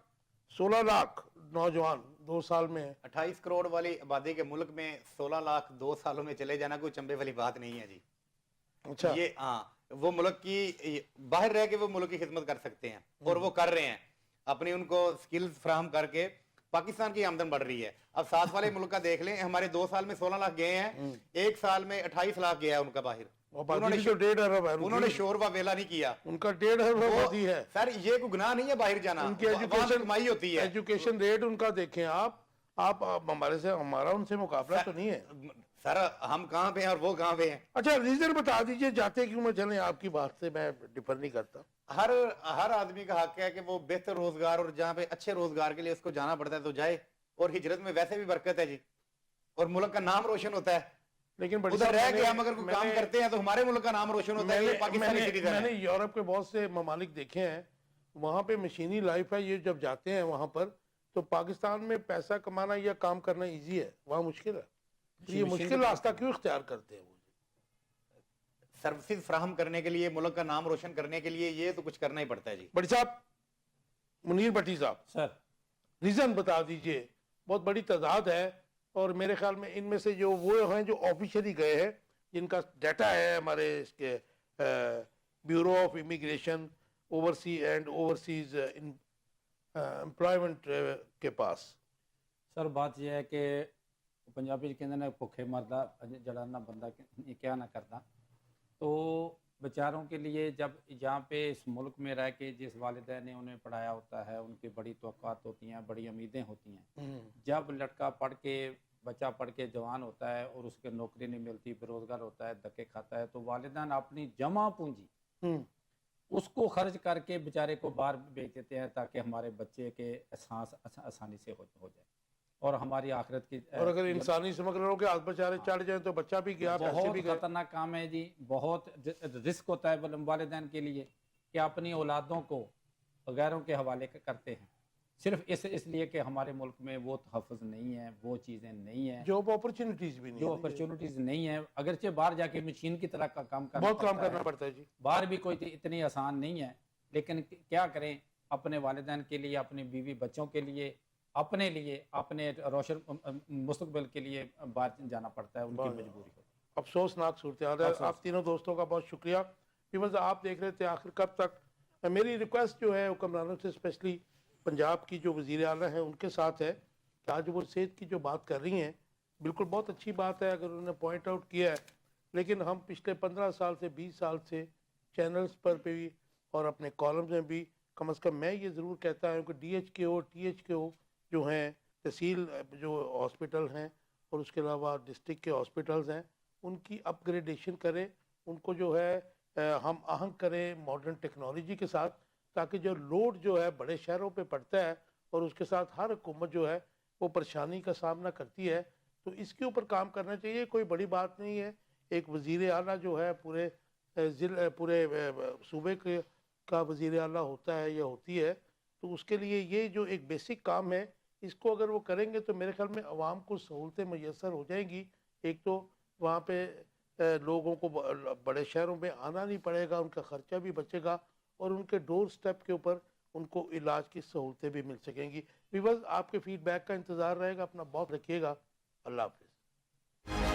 16 लाख नौजवान 2 साल में, 28 करोड़ वाली आबादी के मुल्क में 16 लाख 2 सालों में चले जाना कोई चंबे वाली बात नहीं है जी। अच्छा, ये वो मुल्क की बाहर रह के वो मुल्क की खिदमत कर सकते हैं, और वो कर रहे हैं, अपनी उनको स्किल्स फराहम करके पाकिस्तान की आमदन बढ़ रही है। अब साथ वाले मुल्क का देख लें, हमारे 2 साल में 16 लाख गए हैं, 1 साल में 28 लाख गया है उनका बाहर। उन्होंने 1.5 अरब है, उन्होंने शोर व वेला नहीं किया, उनका 1.5 अरब आबादी है। सर ये कोई गुनाह नहीं है बाहर जाना, उनकी एजुकेशन कमाई होती है, एजुकेशन रेट उनका देखें आप हमारे से, हमारा उनसे मुकाबला तो नहीं है सर। हम कहाँ पे हैं और वो कहाँ पे हैं? अच्छा, रीजन बता दीजिए, जाते क्यों मैं चले, आपकी बात से मैं डिफर नहीं करता। हर आदमी का हक है कि वो बेहतर रोजगार, और जहाँ पे अच्छे रोजगार के लिए उसको जाना पड़ता है तो जाए, और हिजरत में वैसे भी बरकत है जी, और मुल्क का नाम रोशन होता है। लेकिन उधर रह के हम अगर कोई काम करते हैं तो हमारे मुल्क का नाम रोशन होता है। पाकिस्तानी सिटीजन मैंने यूरोप के बहुत से ममालिक देखे हैं, वहाँ पे मशीनी लाइफ है। ये जब जाते हैं वहाँ पर तो पाकिस्तान में पैसा कमाना या काम करना इजी है, वहाँ मुश्किल है। ये मुश्किल रास्ता क्यों इख्तियार करते हैं? वो सर्विसेज फराहम करने के लिए, मुल्क का नाम रोशन करने के लिए ये तो कुछ करना ही पड़ता है जी। भट्टी साहब, मुनीर भट्टी साहब सर, रीजन बता दीजिए। बहुत बड़ी तादाद है, और मेरे ख्याल में इनमें से जो वो हैं जो ऑफिशियली गए हैं, जिनका डाटा है हमारे इसके bureau of immigration oversee and overseas employment के पास। सर बात यह है कि पंजाबी कहते हैं भुखे मरदा जड़ा ना बंदा क्या ना करता। तो बेचारों के लिए जब यहाँ पे इस मुल्क में रह के जिस वालिदैन ने उन्हें पढ़ाया होता है, उनकी बड़ी तवक्कुआत होती हैं, बड़ी उम्मीदें होती हैं, जब लड़का पढ़ के बच्चा पढ़ के जवान होता है और उसके नौकरी नहीं मिलती, बेरोजगार होता है, धक्के खाता है, तो वालिदैन अपनी जमा पूंजी उसको खर्च करके बेचारे को बाहर भेज देते हैं ताकि हमारे बच्चे के एहसास आसानी से हो जाए और हमारी आखिरत की और अगर इंसानी स्मगलरों के हाथ बेचारे चढ़ जाए तो बच्चा भी गया, पैसे बहुत भी गए। खतरनाक काम है जी, बहुत रिस्क होता है वालिदैन के लिए कि अपनी औलादों को गैरों के हवाले करते हैं, सिर्फ इसलिए कि हमारे मुल्क में वो तहफ़्फ़ुज़ नहीं है, वो चीज़ें नहीं है, जॉब अपॉर्चुनिटीज भी नहीं जो है, अपॉर्चुनिटीज़ नहीं है। अगरचे बाहर जाके मशीन की तरह का काम करना बहुत काम पड़ता करना है, पड़ता है जी। बाहर भी कोई इतनी आसान नहीं है, लेकिन क्या करें, अपने वालिदैन के लिए, अपनी बीवी बच्चों के लिए, अपने लिए, अपने रोशन मुस्तकबिल के लिए बाहर जाना पड़ता है, उनकी मजबूरी हो। अफसोसनाक सूरत हाल है। आप तीनों दोस्तों का बहुत शुक्रिया। व्यूअर्स, आप देख रहे थे आखिर कब तक। मेरी रिक्वेस्ट जो है हुक्मरानों से, स्पेशली पंजाब की जो वज़ीर आला हैं उनके साथ है कि आज वो सेहत की जो बात कर रही हैं, बिल्कुल बहुत अच्छी बात है अगर उन्होंने पॉइंट आउट किया है, लेकिन हम पिछले 15 साल से 20 साल से चैनल्स पर भी और अपने कॉलम्स में भी कम से कम मैं ये ज़रूर कहता हूँ कि DHKO THKO जो हैं, तहसील जो हॉस्पिटल हैं और उसके अलावा डिस्ट्रिक्ट के हॉस्पिटल्स हैं, उनकी अपग्रेडेशन करें, उनको जो है हम आहंग करें मॉडर्न टेक्नोलॉजी के साथ, ताकि जो लोड जो है बड़े शहरों पे पड़ता है और उसके साथ हर हुकूमत जो है वो परेशानी का सामना करती है, तो इसके ऊपर काम करना चाहिए। कोई बड़ी बात नहीं है, एक वज़ीर आला जो है पूरे सूबे के का वज़ीर आला होता है या होती है, तो उसके लिए ये जो एक बेसिक काम है, इसको अगर वो करेंगे तो मेरे ख्याल में आवाम को सहूलतें मैसर हो जाएंगी। एक तो वहाँ पे लोगों को बड़े शहरों में आना नहीं पड़ेगा, उनका ख़र्चा भी बचेगा और उनके डोर स्टेप के ऊपर उनको इलाज की सहूलतें भी मिल सकेंगी। व्यूअर्स, आपके फीडबैक का इंतज़ार रहेगा। अपना बहुत रखिएगा। अल्लाह हाफ़िज़।